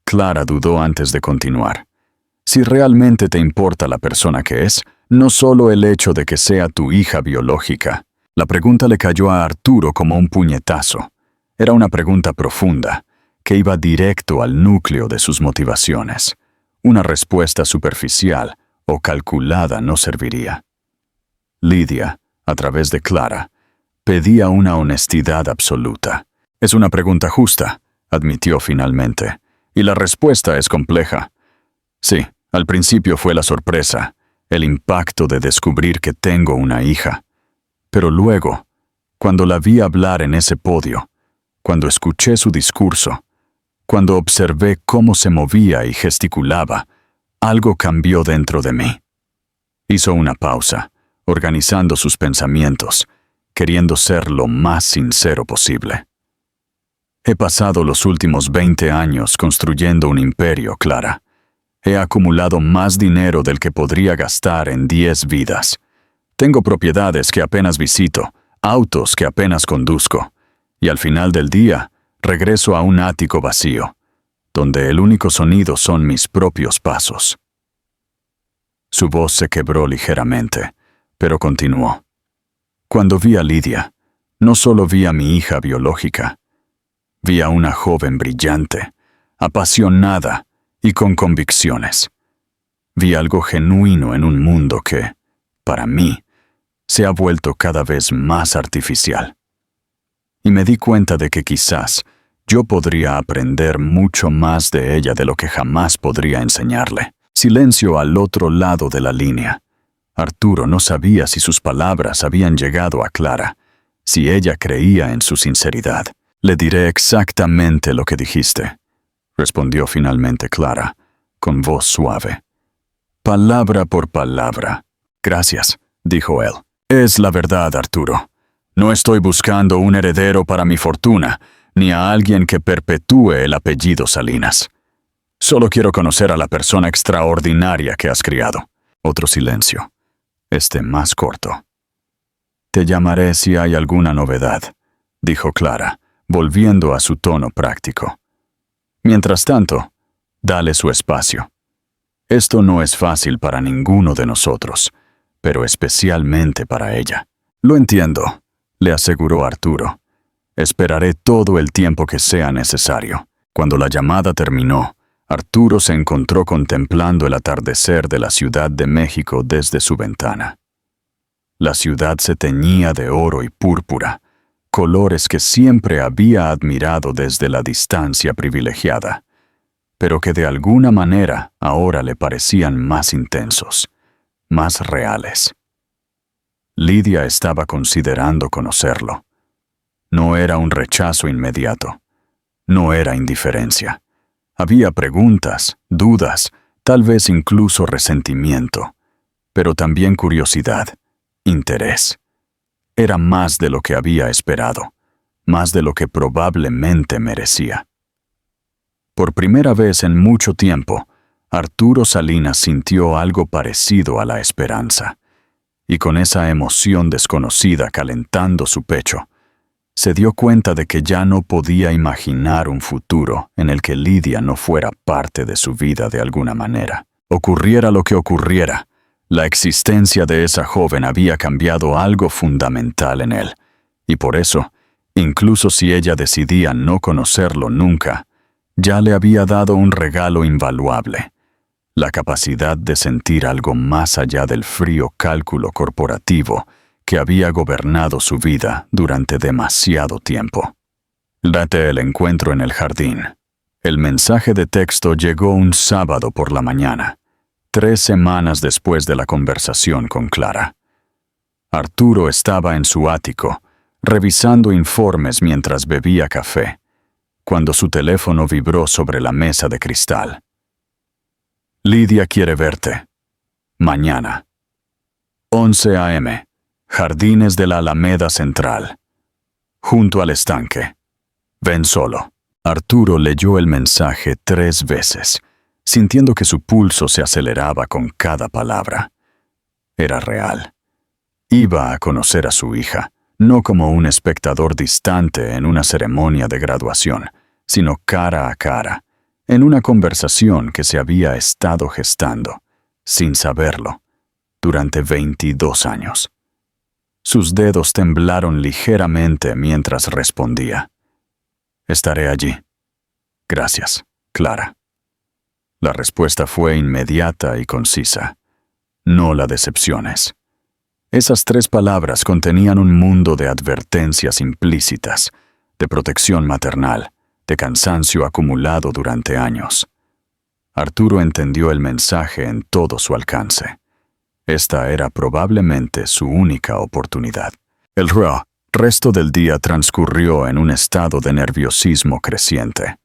Speaker 1: Clara dudó antes de continuar. Si realmente te importa la persona que es, no solo el hecho de que sea tu hija biológica. La pregunta le cayó a Arturo como un puñetazo. Era una pregunta profunda, que iba directo al núcleo de sus motivaciones. Una respuesta superficial o calculada no serviría. Lidia, a través de Clara, pedía una honestidad absoluta. Es una pregunta justa, admitió finalmente, y la respuesta es compleja. Sí, al principio fue la sorpresa, el impacto de descubrir que tengo una hija. Pero luego, cuando la vi hablar en ese podio, cuando escuché su discurso, cuando observé cómo se movía y gesticulaba, algo cambió dentro de mí. Hizo una pausa, organizando sus pensamientos, queriendo ser lo más sincero posible. He pasado los últimos 20 años construyendo un imperio, Clara. He acumulado más dinero del que podría gastar en 10 vidas. Tengo propiedades que apenas visito, autos que apenas conduzco, y al final del día, regreso a un ático vacío, donde el único sonido son mis propios pasos. Su voz se quebró ligeramente, pero continuó. Cuando vi a Lidia, no solo vi a mi hija biológica, vi a una joven brillante, apasionada y con convicciones. Vi algo genuino en un mundo que, para mí, se ha vuelto cada vez más artificial. Y me di cuenta de que quizás yo podría aprender mucho más de ella de lo que jamás podría enseñarle. Silencio al otro lado de la línea. Arturo no sabía si sus palabras habían llegado a Clara, si ella creía en su sinceridad. Le diré exactamente lo que dijiste, respondió finalmente Clara, con voz suave. Palabra por palabra. Gracias, dijo él. Es la verdad, Arturo. No estoy buscando un heredero para mi fortuna, ni a alguien que perpetúe el apellido Salinas. Solo quiero conocer a la persona extraordinaria que has criado. Otro silencio, más corto. Te llamaré si hay alguna novedad, dijo Clara, volviendo a su tono práctico. Mientras tanto, dale su espacio. Esto no es fácil para ninguno de nosotros, pero especialmente para ella. Lo entiendo, le aseguró Arturo. Esperaré todo el tiempo que sea necesario. Cuando la llamada terminó, Arturo se encontró contemplando el atardecer de la Ciudad de México desde su ventana. La ciudad se teñía de oro y púrpura, colores que siempre había admirado desde la distancia privilegiada, pero que de alguna manera ahora le parecían más intensos, más reales. Lidia estaba considerando conocerlo. No era un rechazo inmediato. No era indiferencia. Había preguntas, dudas, tal vez incluso resentimiento, pero también curiosidad, interés. Era más de lo que había esperado, más de lo que probablemente merecía. Por primera vez en mucho tiempo, Arturo Salinas sintió algo parecido a la esperanza, y con esa emoción desconocida calentando su pecho, se dio cuenta de que ya no podía imaginar un futuro en el que Lidia no fuera parte de su vida de alguna manera. Ocurriera lo que ocurriera, la existencia de esa joven había cambiado algo fundamental en él, y por eso, incluso si ella decidía no conocerlo nunca, ya le había dado un regalo invaluable, la capacidad de sentir algo más allá del frío cálculo corporativo que había gobernado su vida durante demasiado tiempo. Date el encuentro en el jardín. El mensaje de texto llegó un sábado por la mañana, 3 semanas después de la conversación con Clara. Arturo estaba en su ático, revisando informes mientras bebía café, cuando su teléfono vibró sobre la mesa de cristal. Lidia quiere verte. Mañana. 11 a.m. Jardines de la Alameda Central. Junto al estanque. Ven solo. Arturo leyó el mensaje 3 veces, sintiendo que su pulso se aceleraba con cada palabra. Era real. Iba a conocer a su hija, no como un espectador distante en una ceremonia de graduación, sino cara a cara, en una conversación que se había estado gestando, sin saberlo, durante 22 años. Sus dedos temblaron ligeramente mientras respondía. Estaré allí. Gracias, Clara. La respuesta fue inmediata y concisa. No la decepciones. Esas 3 palabras contenían un mundo de advertencias implícitas, de protección maternal, de cansancio acumulado durante años. Arturo entendió el mensaje en todo su alcance. Esta era probablemente su única oportunidad. El resto del día transcurrió en un estado de nerviosismo creciente.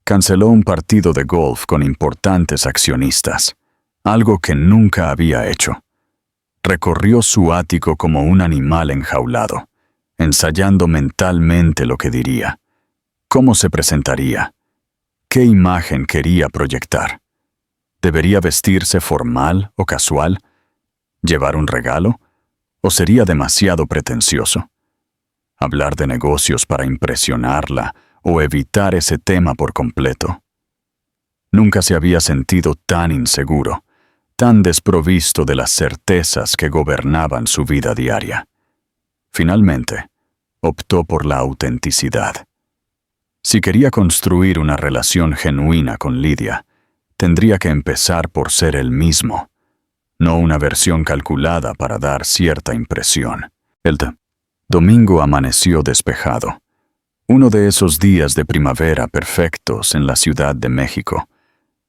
Speaker 1: Canceló un partido de golf con importantes accionistas, algo que nunca había hecho. Recorrió su ático como un animal enjaulado, ensayando mentalmente lo que diría, cómo se presentaría, qué imagen quería proyectar. ¿Debería vestirse formal o casual? ¿Llevar un regalo? ¿O sería demasiado pretencioso? ¿Hablar de negocios para impresionarla o evitar ese tema por completo? Nunca se había sentido tan inseguro, tan desprovisto de las certezas que gobernaban su vida diaria. Finalmente, optó por la autenticidad. Si quería construir una relación genuina con Lidia, tendría que empezar por ser él mismo, no una versión calculada para dar cierta impresión. El domingo amaneció despejado, uno de esos días de primavera perfectos en la Ciudad de México,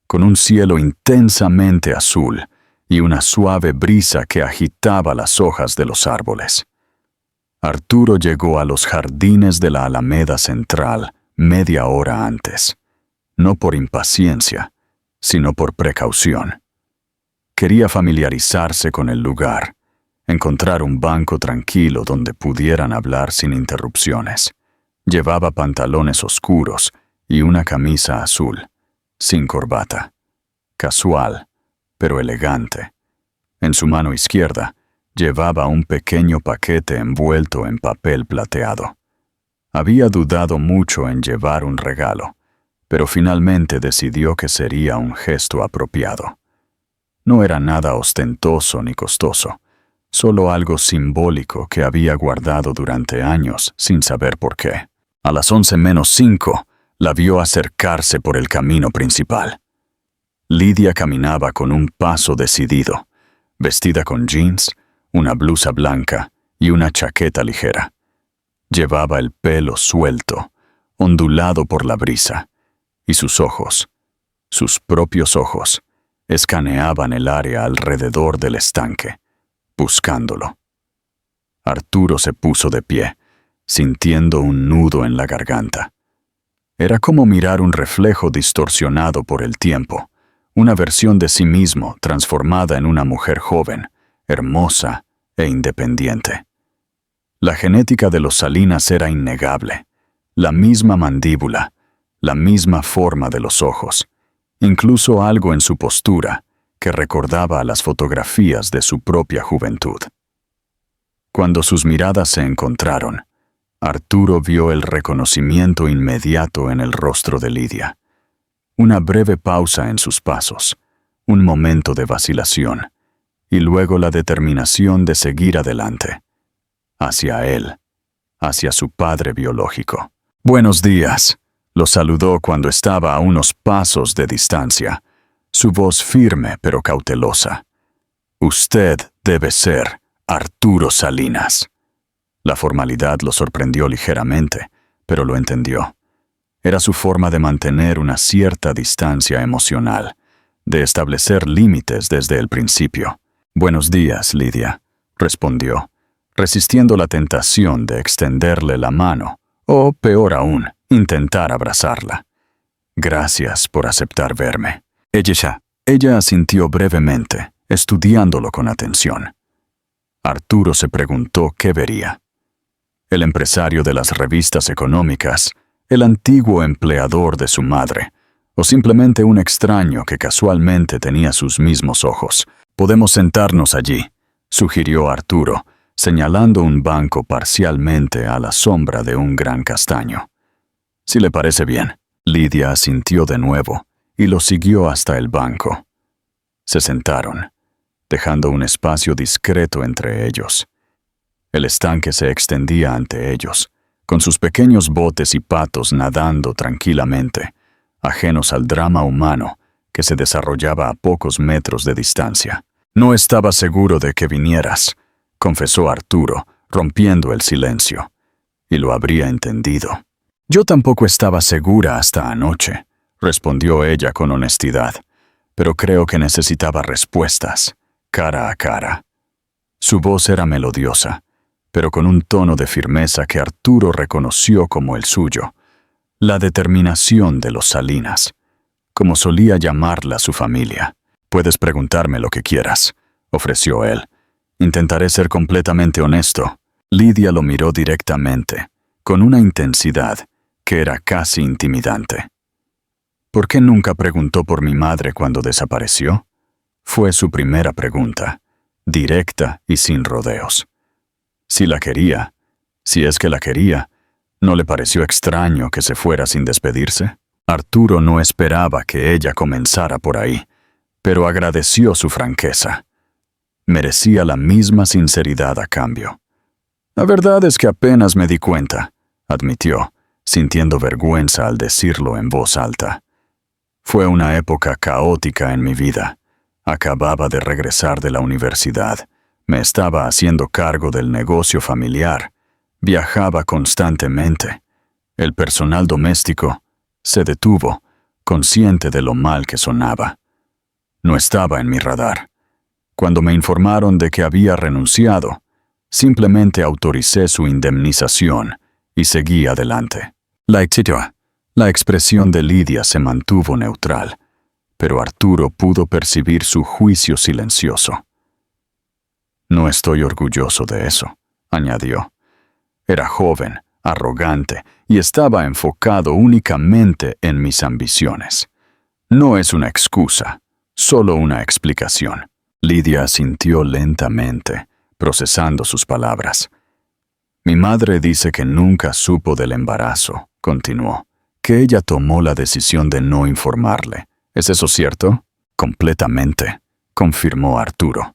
Speaker 1: con un cielo intensamente azul y una suave brisa que agitaba las hojas de los árboles. Arturo llegó a los jardines de la Alameda Central media hora antes, no por impaciencia, sino por precaución. Quería familiarizarse con el lugar, encontrar un banco tranquilo donde pudieran hablar sin interrupciones. Llevaba pantalones oscuros y una camisa azul, sin corbata. Casual, pero elegante. En su mano izquierda llevaba un pequeño paquete envuelto en papel plateado. Había dudado mucho en llevar un regalo, pero finalmente decidió que sería un gesto apropiado. No era nada ostentoso ni costoso, solo algo simbólico que había guardado durante años sin saber por qué. A las 11:05 la vio acercarse por el camino principal. Lidia caminaba con un paso decidido, vestida con jeans, una blusa blanca y una chaqueta ligera. Llevaba el pelo suelto, ondulado por la brisa, y sus ojos, sus propios ojos, escaneaban el área alrededor del estanque, buscándolo. Arturo se puso de pie, sintiendo un nudo en la garganta. Era como mirar un reflejo distorsionado por el tiempo, una versión de sí mismo transformada en una mujer joven, hermosa e independiente. La genética de los Salinas era innegable, la misma mandíbula, la misma forma de los ojos, incluso algo en su postura que recordaba a las fotografías de su propia juventud. Cuando sus miradas se encontraron, Arturo vio el reconocimiento inmediato en el rostro de Lidia. Una breve pausa en sus pasos, un momento de vacilación, y luego la determinación de seguir adelante, hacia él, hacia su padre biológico. «Buenos días», lo saludó cuando estaba a unos pasos de distancia, su voz firme pero cautelosa. «Usted debe ser Arturo Salinas». La formalidad lo sorprendió ligeramente, pero lo entendió. Era su forma de mantener una cierta distancia emocional, de establecer límites desde el principio. «Buenos días, Lidia», respondió, resistiendo la tentación de extenderle la mano, o, peor aún, intentar abrazarla. «Gracias por aceptar verme». Ella asintió brevemente, estudiándolo con atención. Arturo se preguntó qué vería. El empresario de las revistas económicas, el antiguo empleador de su madre, o simplemente un extraño que casualmente tenía sus mismos ojos. «Podemos sentarnos allí», sugirió Arturo, señalando un banco parcialmente a la sombra de un gran castaño. «Si le parece bien». Lidia asintió de nuevo y lo siguió hasta el banco. Se sentaron, dejando un espacio discreto entre ellos. El estanque se extendía ante ellos, con sus pequeños botes y patos nadando tranquilamente, ajenos al drama humano que se desarrollaba a pocos metros de distancia. «No estaba seguro de que vinieras», confesó Arturo, rompiendo el silencio. «Y lo habría entendido». «Yo tampoco estaba segura hasta anoche», respondió ella con honestidad, pero creo que necesitaba respuestas, cara a cara. Su voz era melodiosa, pero con un tono de firmeza que Arturo reconoció como el suyo, la determinación de los Salinas, como solía llamarla su familia. «Puedes preguntarme lo que quieras», ofreció él. «Intentaré ser completamente honesto». Lidia lo miró directamente, con una intensidad que era casi intimidante. «¿Por qué nunca preguntó por mi madre cuando desapareció?», fue su primera pregunta, directa y sin rodeos. Si la quería, si es que la quería, ¿no le pareció extraño que se fuera sin despedirse? Arturo no esperaba que ella comenzara por ahí, pero agradeció su franqueza. Merecía la misma sinceridad a cambio. «La verdad es que apenas me di cuenta», admitió, sintiendo vergüenza al decirlo en voz alta. «Fue una época caótica en mi vida. Acababa de regresar de la universidad. Me estaba haciendo cargo del negocio familiar. Viajaba constantemente. El personal doméstico se detuvo, consciente de lo mal que sonaba. No estaba en mi radar. Cuando me informaron de que había renunciado, simplemente autoricé su indemnización y seguí adelante». La expresión de Lidia se mantuvo neutral, pero Arturo pudo percibir su juicio silencioso. «No estoy orgulloso de eso», añadió. «Era joven, arrogante y estaba enfocado únicamente en mis ambiciones. No es una excusa, solo una explicación». Lidia asintió lentamente, procesando sus palabras. «Mi madre dice que nunca supo del embarazo», continuó, «que ella tomó la decisión de no informarle. ¿Es eso cierto?» «Completamente», confirmó Arturo.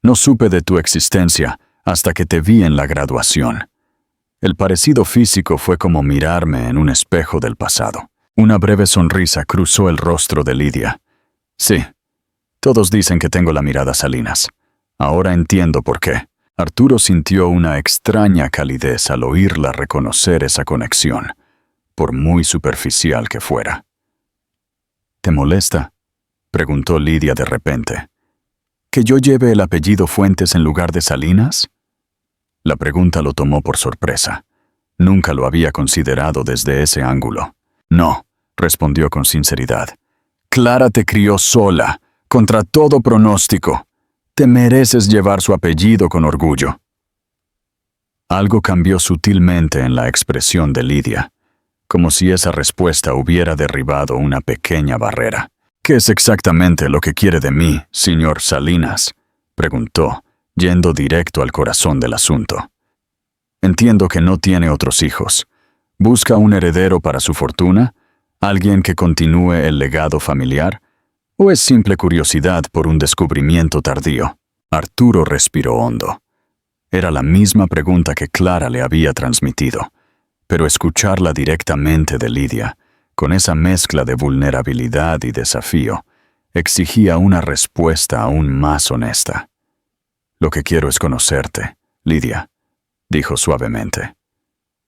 Speaker 1: «No supe de tu existencia hasta que te vi en la graduación. El parecido físico fue como mirarme en un espejo del pasado». Una breve sonrisa cruzó el rostro de Lidia. «Sí, todos dicen que tengo la mirada Salinas. Ahora entiendo por qué». Arturo sintió una extraña calidez al oírla reconocer esa conexión, por muy superficial que fuera. «¿Te molesta?», preguntó Lidia de repente. «¿Que yo lleve el apellido Fuentes en lugar de Salinas?». La pregunta lo tomó por sorpresa. Nunca lo había considerado desde ese ángulo. «No», respondió con sinceridad. «Clara te crió sola, contra todo pronóstico. Te mereces llevar su apellido con orgullo». Algo cambió sutilmente en la expresión de Lidia, como si esa respuesta hubiera derribado una pequeña barrera. «¿Qué es exactamente lo que quiere de mí, señor Salinas?», preguntó, yendo directo al corazón del asunto. «Entiendo que no tiene otros hijos. ¿Busca un heredero para su fortuna? ¿Alguien que continúe el legado familiar? ¿O es simple curiosidad por un descubrimiento tardío?». Arturo respiró hondo. Era la misma pregunta que Clara le había transmitido, pero escucharla directamente de Lidia, con esa mezcla de vulnerabilidad y desafío, exigía una respuesta aún más honesta. «Lo que quiero es conocerte, Lidia», dijo suavemente.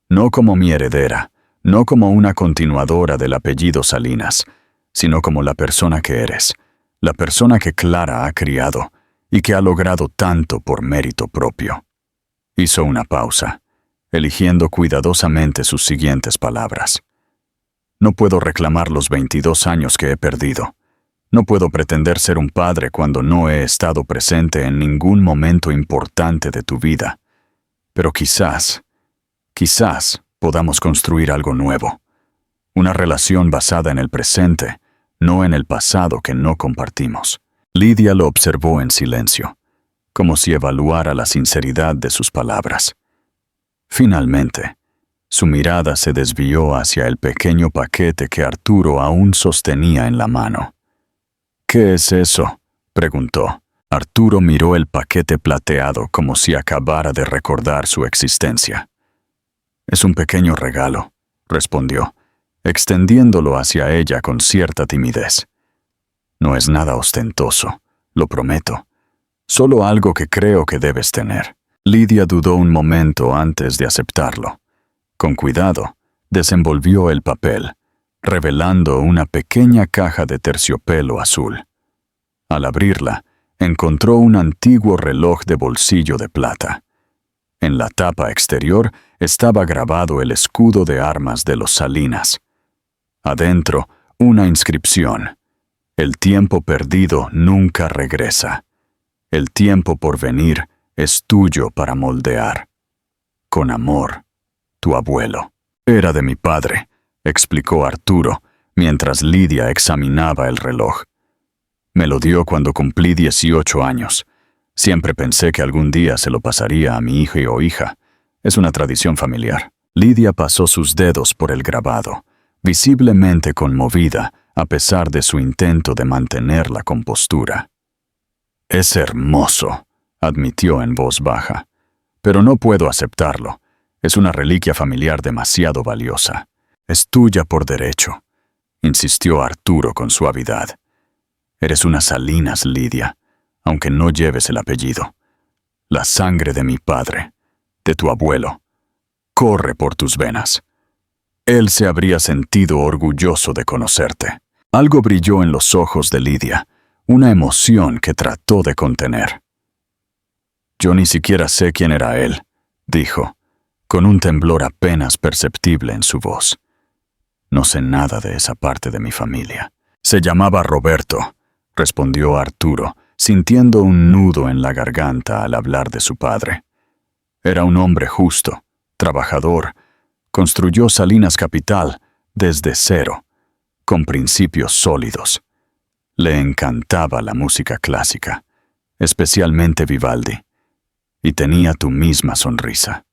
Speaker 1: «No como mi heredera, no como una continuadora del apellido Salinas, sino como la persona que eres, la persona que Clara ha criado y que ha logrado tanto por mérito propio». Hizo una pausa, eligiendo cuidadosamente sus siguientes palabras. «No puedo reclamar los 22 años que he perdido. No puedo pretender ser un padre cuando no he estado presente en ningún momento importante de tu vida. Pero quizás podamos construir algo nuevo. Una relación basada en el presente, no en el pasado que no compartimos». Lidia lo observó en silencio, como si evaluara la sinceridad de sus palabras. Finalmente, su mirada se desvió hacia el pequeño paquete que Arturo aún sostenía en la mano. «¿Qué es eso?», preguntó. Arturo miró el paquete plateado como si acabara de recordar su existencia. «Es un pequeño regalo», respondió, extendiéndolo hacia ella con cierta timidez. «No es nada ostentoso, lo prometo. Solo algo que creo que debes tener». Lidia dudó un momento antes de aceptarlo. Con cuidado, desenvolvió el papel, revelando una pequeña caja de terciopelo azul. Al abrirla, encontró un antiguo reloj de bolsillo de plata. En la tapa exterior estaba grabado el escudo de armas de los Salinas. Adentro, una inscripción: el tiempo perdido nunca regresa. El tiempo por venir es tuyo para moldear. Con amor, tu abuelo. Era de mi padre, explicó Arturo, mientras Lidia examinaba el reloj. Me lo dio cuando cumplí 18 años. Siempre pensé que algún día se lo pasaría a mi hijo o hija. Es una tradición familiar. Lidia pasó sus dedos por el grabado, visiblemente conmovida, a pesar de su intento de mantener la compostura. Es hermoso, admitió en voz baja, pero no puedo aceptarlo. Es una reliquia familiar demasiado valiosa. Es tuya por derecho, insistió Arturo con suavidad. Eres una Salinas, Lidia, aunque no lleves el apellido. La sangre de mi padre, de tu abuelo, corre por tus venas. Él se habría sentido orgulloso de conocerte. Algo brilló en los ojos de Lidia, una emoción que trató de contener. Yo ni siquiera sé quién era él, dijo, con un temblor apenas perceptible en su voz. No sé nada de esa parte de mi familia. Se llamaba Roberto, respondió Arturo, sintiendo un nudo en la garganta al hablar de su padre. Era un hombre justo, trabajador. Construyó Salinas Capital desde cero, con principios sólidos. Le encantaba la música clásica, especialmente Vivaldi, y tenía tu misma sonrisa.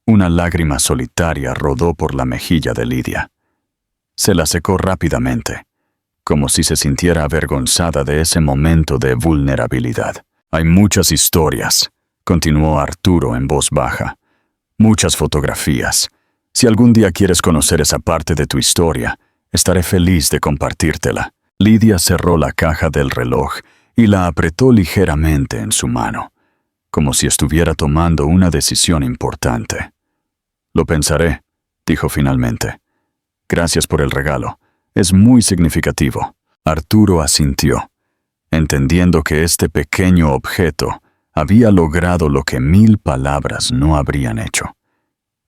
Speaker 1: Una lágrima solitaria rodó por la mejilla de Lidia. Se la secó rápidamente, como si se sintiera avergonzada de ese momento de vulnerabilidad. Hay muchas historias, continuó Arturo en voz baja. Muchas fotografías. Si algún día quieres conocer esa parte de tu historia, estaré feliz de compartírtela. Lidia cerró la caja del reloj y la apretó ligeramente en su mano, como si estuviera tomando una decisión importante. Lo pensaré, dijo finalmente. Gracias por el regalo. Es muy significativo. Arturo asintió, entendiendo que este pequeño objeto había logrado lo que 1000 palabras no habrían hecho: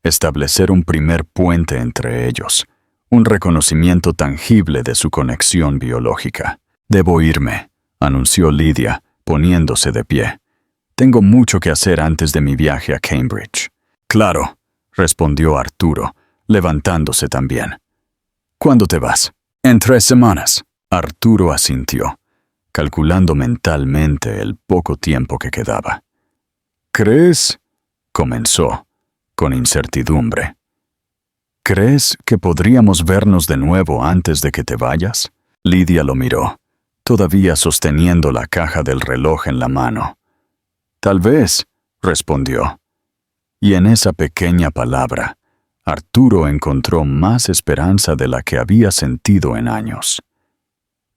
Speaker 1: establecer un primer puente entre ellos, un reconocimiento tangible de su conexión biológica. Debo irme, anunció Lidia, poniéndose de pie. Tengo mucho que hacer antes de mi viaje a Cambridge. Claro, respondió Arturo, levantándose también. ¿Cuándo te vas? En 3 semanas. Arturo asintió, calculando mentalmente el poco tiempo que quedaba. ¿Crees? Comenzó, con incertidumbre. ¿Crees que podríamos vernos de nuevo antes de que te vayas? Lidia lo miró, todavía sosteniendo la caja del reloj en la mano. Tal vez, respondió. Y en esa pequeña palabra, Arturo encontró más esperanza de la que había sentido en años.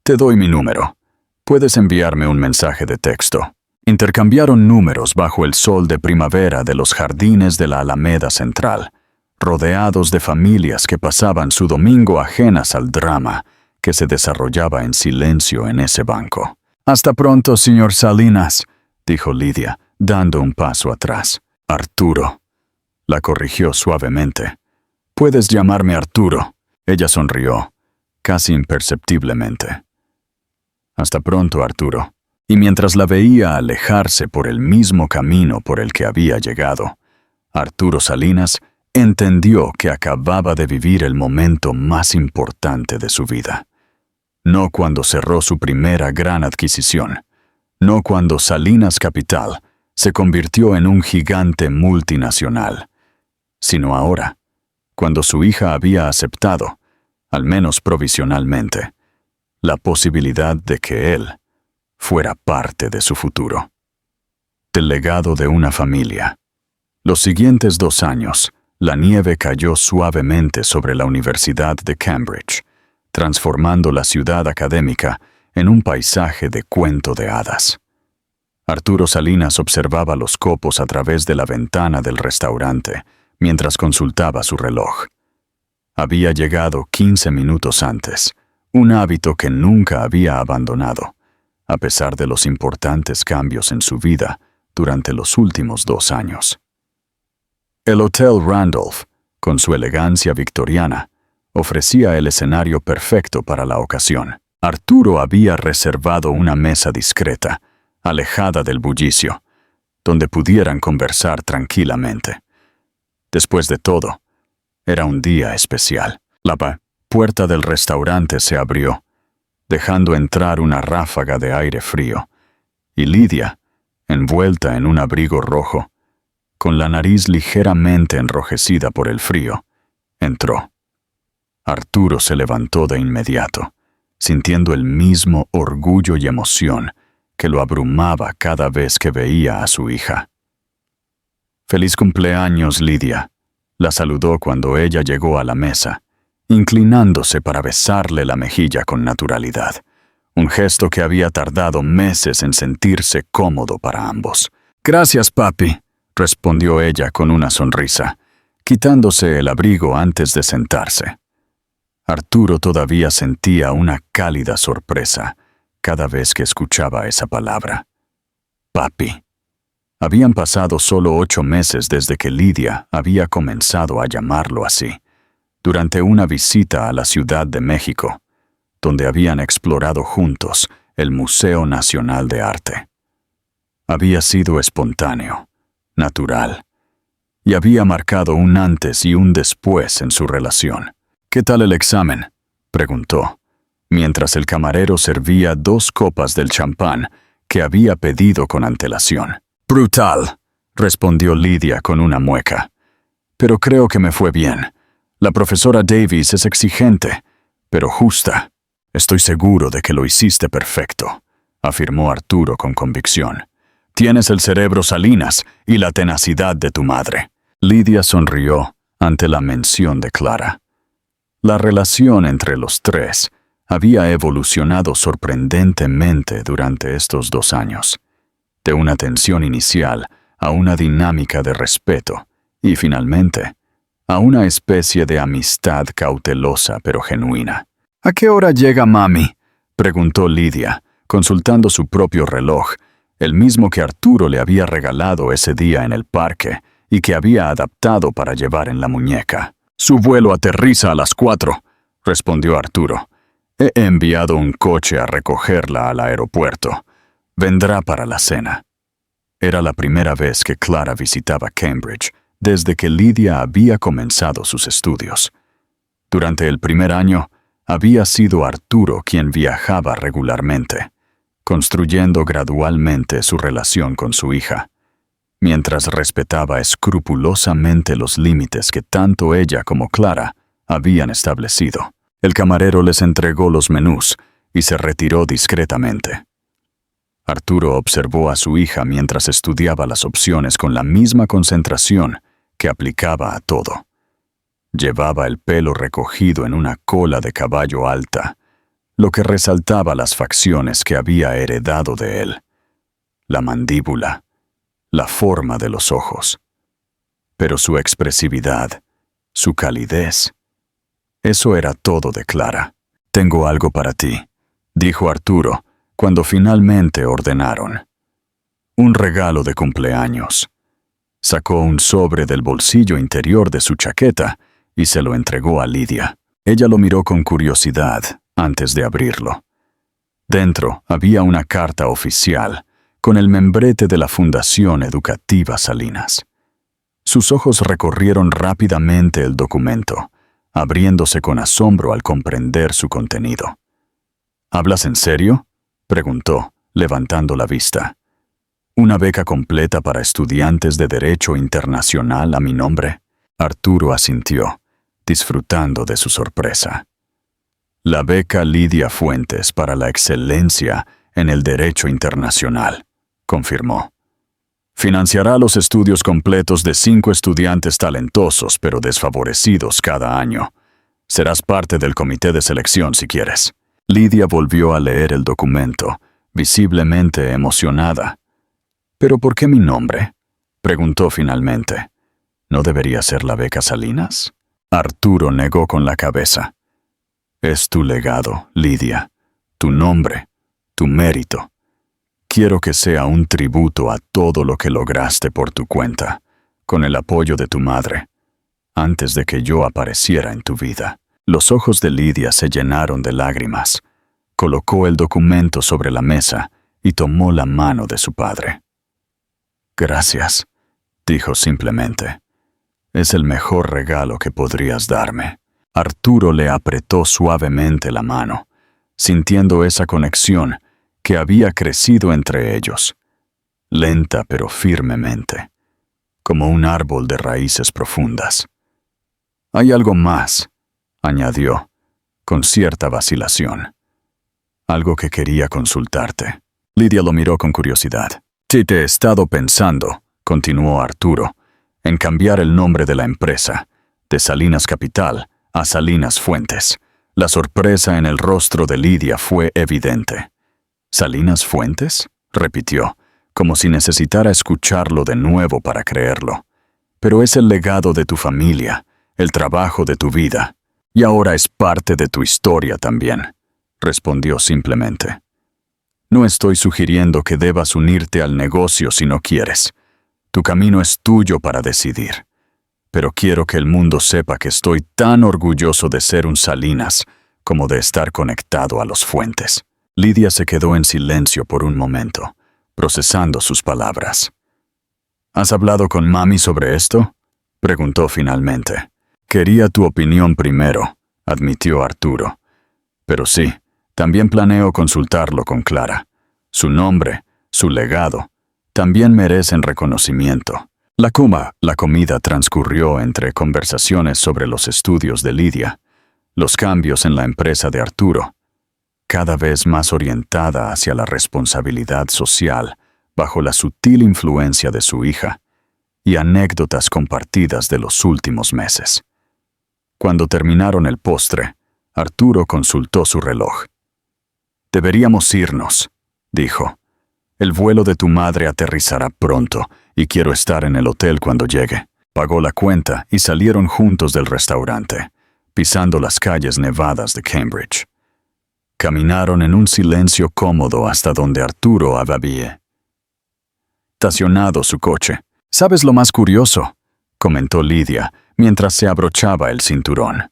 Speaker 1: Te doy mi número. Puedes enviarme un mensaje de texto. Intercambiaron números bajo el sol de primavera de los jardines de la Alameda Central, rodeados de familias que pasaban su domingo ajenas al drama que se desarrollaba en silencio en ese banco. «Hasta pronto, señor Salinas», dijo Lidia, dando un paso atrás. «Arturo», la corrigió suavemente. «Puedes llamarme Arturo». Ella sonrió, casi imperceptiblemente. «Hasta pronto, Arturo». Y mientras la veía alejarse por el mismo camino por el que había llegado, Arturo Salinas entendió que acababa de vivir el momento más importante de su vida. No cuando cerró su primera gran adquisición, no cuando Salinas Capital se convirtió en un gigante multinacional, sino ahora, cuando su hija había aceptado, al menos provisionalmente, la posibilidad de que él fuera parte de su futuro. El legado de una familia. Los siguientes 2 años, la nieve cayó suavemente sobre la Universidad de Cambridge, transformando la ciudad académica en un paisaje de cuento de hadas. Arturo Salinas observaba los copos a través de la ventana del restaurante mientras consultaba su reloj. Había llegado 15 minutos antes, un hábito que nunca había abandonado, a pesar de los importantes cambios en su vida durante los últimos 2 años. El Hotel Randolph, con su elegancia victoriana, ofrecía el escenario perfecto para la ocasión. Arturo había reservado una mesa discreta, alejada del bullicio, donde pudieran conversar tranquilamente. Después de todo, era un día especial. La puerta del restaurante se abrió, dejando entrar una ráfaga de aire frío, y Lidia, envuelta en un abrigo rojo, con la nariz ligeramente enrojecida por el frío, entró. Arturo se levantó de inmediato, sintiendo el mismo orgullo y emoción que lo abrumaba cada vez que veía a su hija. «Feliz cumpleaños, Lidia», la saludó cuando ella llegó a la mesa, inclinándose para besarle la mejilla con naturalidad, un gesto que había tardado meses en sentirse cómodo para ambos. «Gracias, papi», respondió ella con una sonrisa, quitándose el abrigo antes de sentarse. Arturo todavía sentía una cálida sorpresa cada vez que escuchaba esa palabra. Papi. Habían pasado solo 8 meses desde que Lidia había comenzado a llamarlo así, durante una visita a la Ciudad de México, donde habían explorado juntos el Museo Nacional de Arte. Había sido espontáneo, natural, y había marcado un antes y un después en su relación. «¿Qué tal el examen?», preguntó, mientras el camarero servía 2 copas del champán que había pedido con antelación. «Brutal», respondió Lidia con una mueca. «Pero creo que me fue bien. La profesora Davies es exigente, pero justa. Estoy seguro de que lo hiciste perfecto», afirmó Arturo con convicción. «Tienes el cerebro Salinas y la tenacidad de tu madre». Lidia sonrió ante la mención de Clara. La relación entre los 3 había evolucionado sorprendentemente durante estos 2 años, de una tensión inicial a una dinámica de respeto y, finalmente, a una especie de amistad cautelosa pero genuina. «¿A qué hora llega mami?», preguntó Lidia, consultando su propio reloj, el mismo que Arturo le había regalado ese día en el parque y que había adaptado para llevar en la muñeca. «Su vuelo aterriza a las 4», respondió Arturo. «He enviado un coche a recogerla al aeropuerto. Vendrá para la cena». Era la primera vez que Clara visitaba Cambridge desde que Lidia había comenzado sus estudios. Durante el primer año, había sido Arturo quien viajaba regularmente, construyendo gradualmente su relación con su hija, mientras respetaba escrupulosamente los límites que tanto ella como Clara habían establecido. El camarero les entregó los menús y se retiró discretamente. Arturo observó a su hija mientras estudiaba las opciones con la misma concentración que aplicaba a todo. Llevaba el pelo recogido en una cola de caballo alta, lo que resaltaba las facciones que había heredado de él: la mandíbula, la forma de los ojos. Pero su expresividad, su calidez, eso era todo de Clara. «Tengo algo para ti», dijo Arturo, cuando finalmente ordenaron. «Un regalo de cumpleaños». Sacó un sobre del bolsillo interior de su chaqueta y se lo entregó a Lidia. Ella lo miró con curiosidad antes de abrirlo. Dentro había una carta oficial con el membrete de la Fundación Educativa Salinas. Sus ojos recorrieron rápidamente el documento, abriéndose con asombro al comprender su contenido. «¿Hablas en serio?», preguntó, levantando la vista. «¿Una beca completa para estudiantes de Derecho Internacional a mi nombre?». Arturo asintió, disfrutando de su sorpresa. «La beca Lidia Fuentes para la excelencia en el Derecho Internacional», confirmó. «Financiará los estudios completos de 5 estudiantes talentosos pero desfavorecidos cada año. Serás parte del comité de selección si quieres». Lidia volvió a leer el documento, visiblemente emocionada. «¿Pero por qué mi nombre?», preguntó finalmente. «¿No debería ser la beca Salinas?». Arturo negó con la cabeza. Es tu legado, Lidia, tu nombre, tu mérito. Quiero que sea un tributo a todo lo que lograste por tu cuenta, con el apoyo de tu madre, antes de que yo apareciera en tu vida. Los ojos de Lidia se llenaron de lágrimas. Colocó el documento sobre la mesa y tomó la mano de su padre. Gracias, dijo simplemente. Es el mejor regalo que podrías darme. Arturo le apretó suavemente la mano, sintiendo esa conexión que había crecido entre ellos, lenta pero firmemente, como un árbol de raíces profundas. Hay algo más, añadió, con cierta vacilación. Algo que quería consultarte. Lidia lo miró con curiosidad. Sí, te he estado pensando, continuó Arturo, en cambiar el nombre de la empresa, de Salinas Capital a Salinas Fuentes. La sorpresa en el rostro de Lidia fue evidente. ¿Salinas Fuentes?, repitió, como si necesitara escucharlo de nuevo para creerlo. Pero es el legado de tu familia, el trabajo de tu vida, y ahora es parte de tu historia también, respondió simplemente. No estoy sugiriendo que debas unirte al negocio si no quieres. Tu camino es tuyo para decidir. Pero quiero que el mundo sepa que estoy tan orgulloso de ser un Salinas como de estar conectado a los Fuentes. Lidia se quedó en silencio por un momento, procesando sus palabras. ¿Has hablado con mami sobre esto?, preguntó finalmente. Quería tu opinión primero, admitió Arturo. Pero sí, también planeo consultarlo con Clara. Su nombre, su legado, también merecen reconocimiento. La comida transcurrió entre conversaciones sobre los estudios de Lidia, los cambios en la empresa de Arturo, cada vez más orientada hacia la responsabilidad social bajo la sutil influencia de su hija, y anécdotas compartidas de los últimos meses. Cuando terminaron el postre, Arturo consultó su reloj. «Deberíamos irnos», dijo. «El vuelo de tu madre aterrizará pronto y quiero estar en el hotel cuando llegue». Pagó la cuenta y salieron juntos del restaurante, pisando las calles nevadas de Cambridge. Caminaron en un silencio cómodo hasta donde Arturo había estacionado su coche. «¿Sabes lo más curioso?», comentó Lidia mientras se abrochaba el cinturón.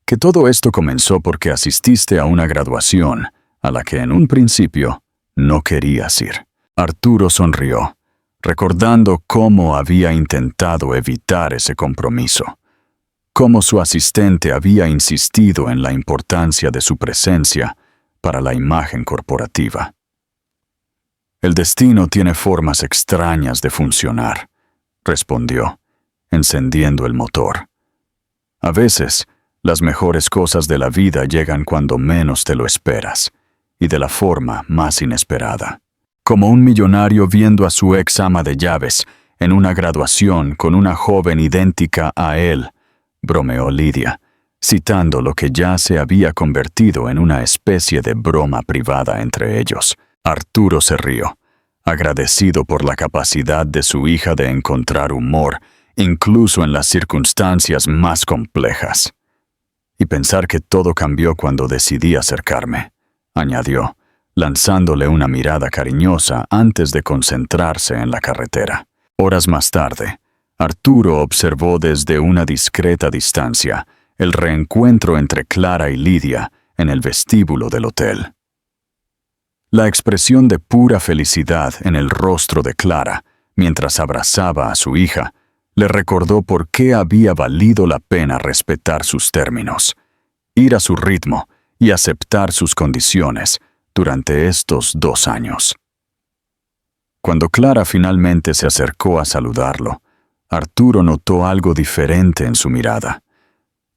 Speaker 1: «Que todo esto comenzó porque asististe a una graduación a la que en un principio no querías ir». Arturo sonrió, recordando cómo había intentado evitar ese compromiso, cómo su asistente había insistido en la importancia de su presencia para la imagen corporativa. «El destino tiene formas extrañas de funcionar», respondió, encendiendo el motor. «A veces, las mejores cosas de la vida llegan cuando menos te lo esperas, y de la forma más inesperada. Como un millonario viendo a su ex ama de llaves en una graduación con una joven idéntica a él», bromeó Lidia, citando lo que ya se había convertido en una especie de broma privada entre ellos. Arturo se rió, agradecido por la capacidad de su hija de encontrar humor, incluso en las circunstancias más complejas. «Y pensar que todo cambió cuando decidí acercarme», añadió, lanzándole una mirada cariñosa antes de concentrarse en la carretera. Horas más tarde, Arturo observó desde una discreta distancia el reencuentro entre Clara y Lidia en el vestíbulo del hotel. La expresión de pura felicidad en el rostro de Clara, mientras abrazaba a su hija, le recordó por qué había valido la pena respetar sus términos, ir a su ritmo y aceptar sus condiciones durante estos 2 años. Cuando Clara finalmente se acercó a saludarlo, Arturo notó algo diferente en su mirada.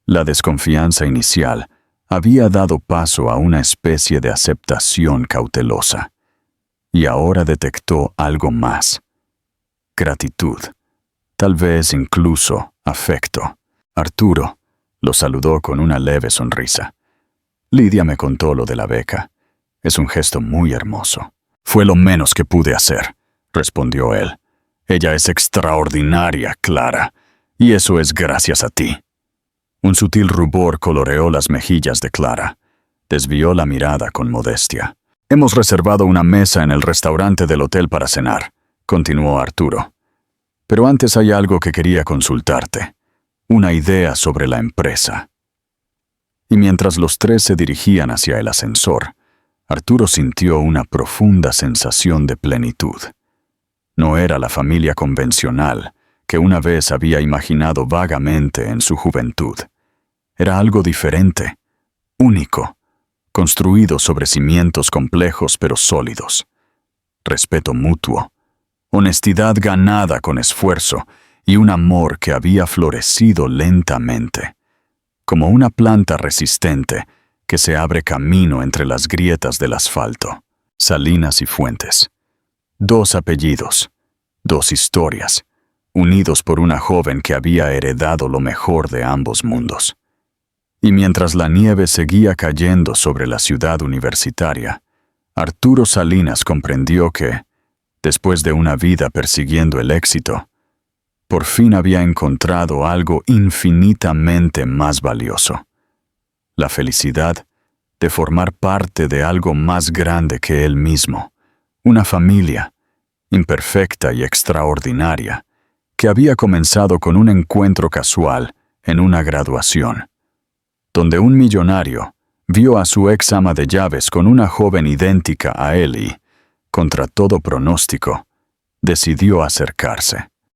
Speaker 1: La desconfianza inicial había dado paso a una especie de aceptación cautelosa, y ahora detectó algo más: gratitud, tal vez incluso afecto. Arturo lo saludó con una leve sonrisa. «Lidia me contó lo de la beca. Es un gesto muy hermoso». «Fue lo menos que pude hacer», respondió él. «Ella es extraordinaria, Clara, y eso es gracias a ti». Un sutil rubor coloreó las mejillas de Clara. Desvió la mirada con modestia. «Hemos reservado una mesa en el restaurante del hotel para cenar», continuó Arturo. «Pero antes hay algo que quería consultarte. Una idea sobre la empresa». Y mientras los tres se dirigían hacia el ascensor, Arturo sintió una profunda sensación de plenitud. No era la familia convencional que una vez había imaginado vagamente en su juventud. Era algo diferente, único, construido sobre cimientos complejos pero sólidos. Respeto mutuo, honestidad ganada con esfuerzo y un amor que había florecido lentamente, como una planta resistente que se abre camino entre las grietas del asfalto. Salinas y Fuentes. 2 apellidos, 2 historias, unidos por una joven que había heredado lo mejor de ambos mundos. Y mientras la nieve seguía cayendo sobre la ciudad universitaria, Arturo Salinas comprendió que, después de una vida persiguiendo el éxito, por fin había encontrado algo infinitamente más valioso: la felicidad de formar parte de algo más grande que él mismo, una familia, imperfecta y extraordinaria, que había comenzado con un encuentro casual en una graduación, donde un millonario vio a su ex ama de llaves con una joven idéntica a él y, contra todo pronóstico, decidió acercarse.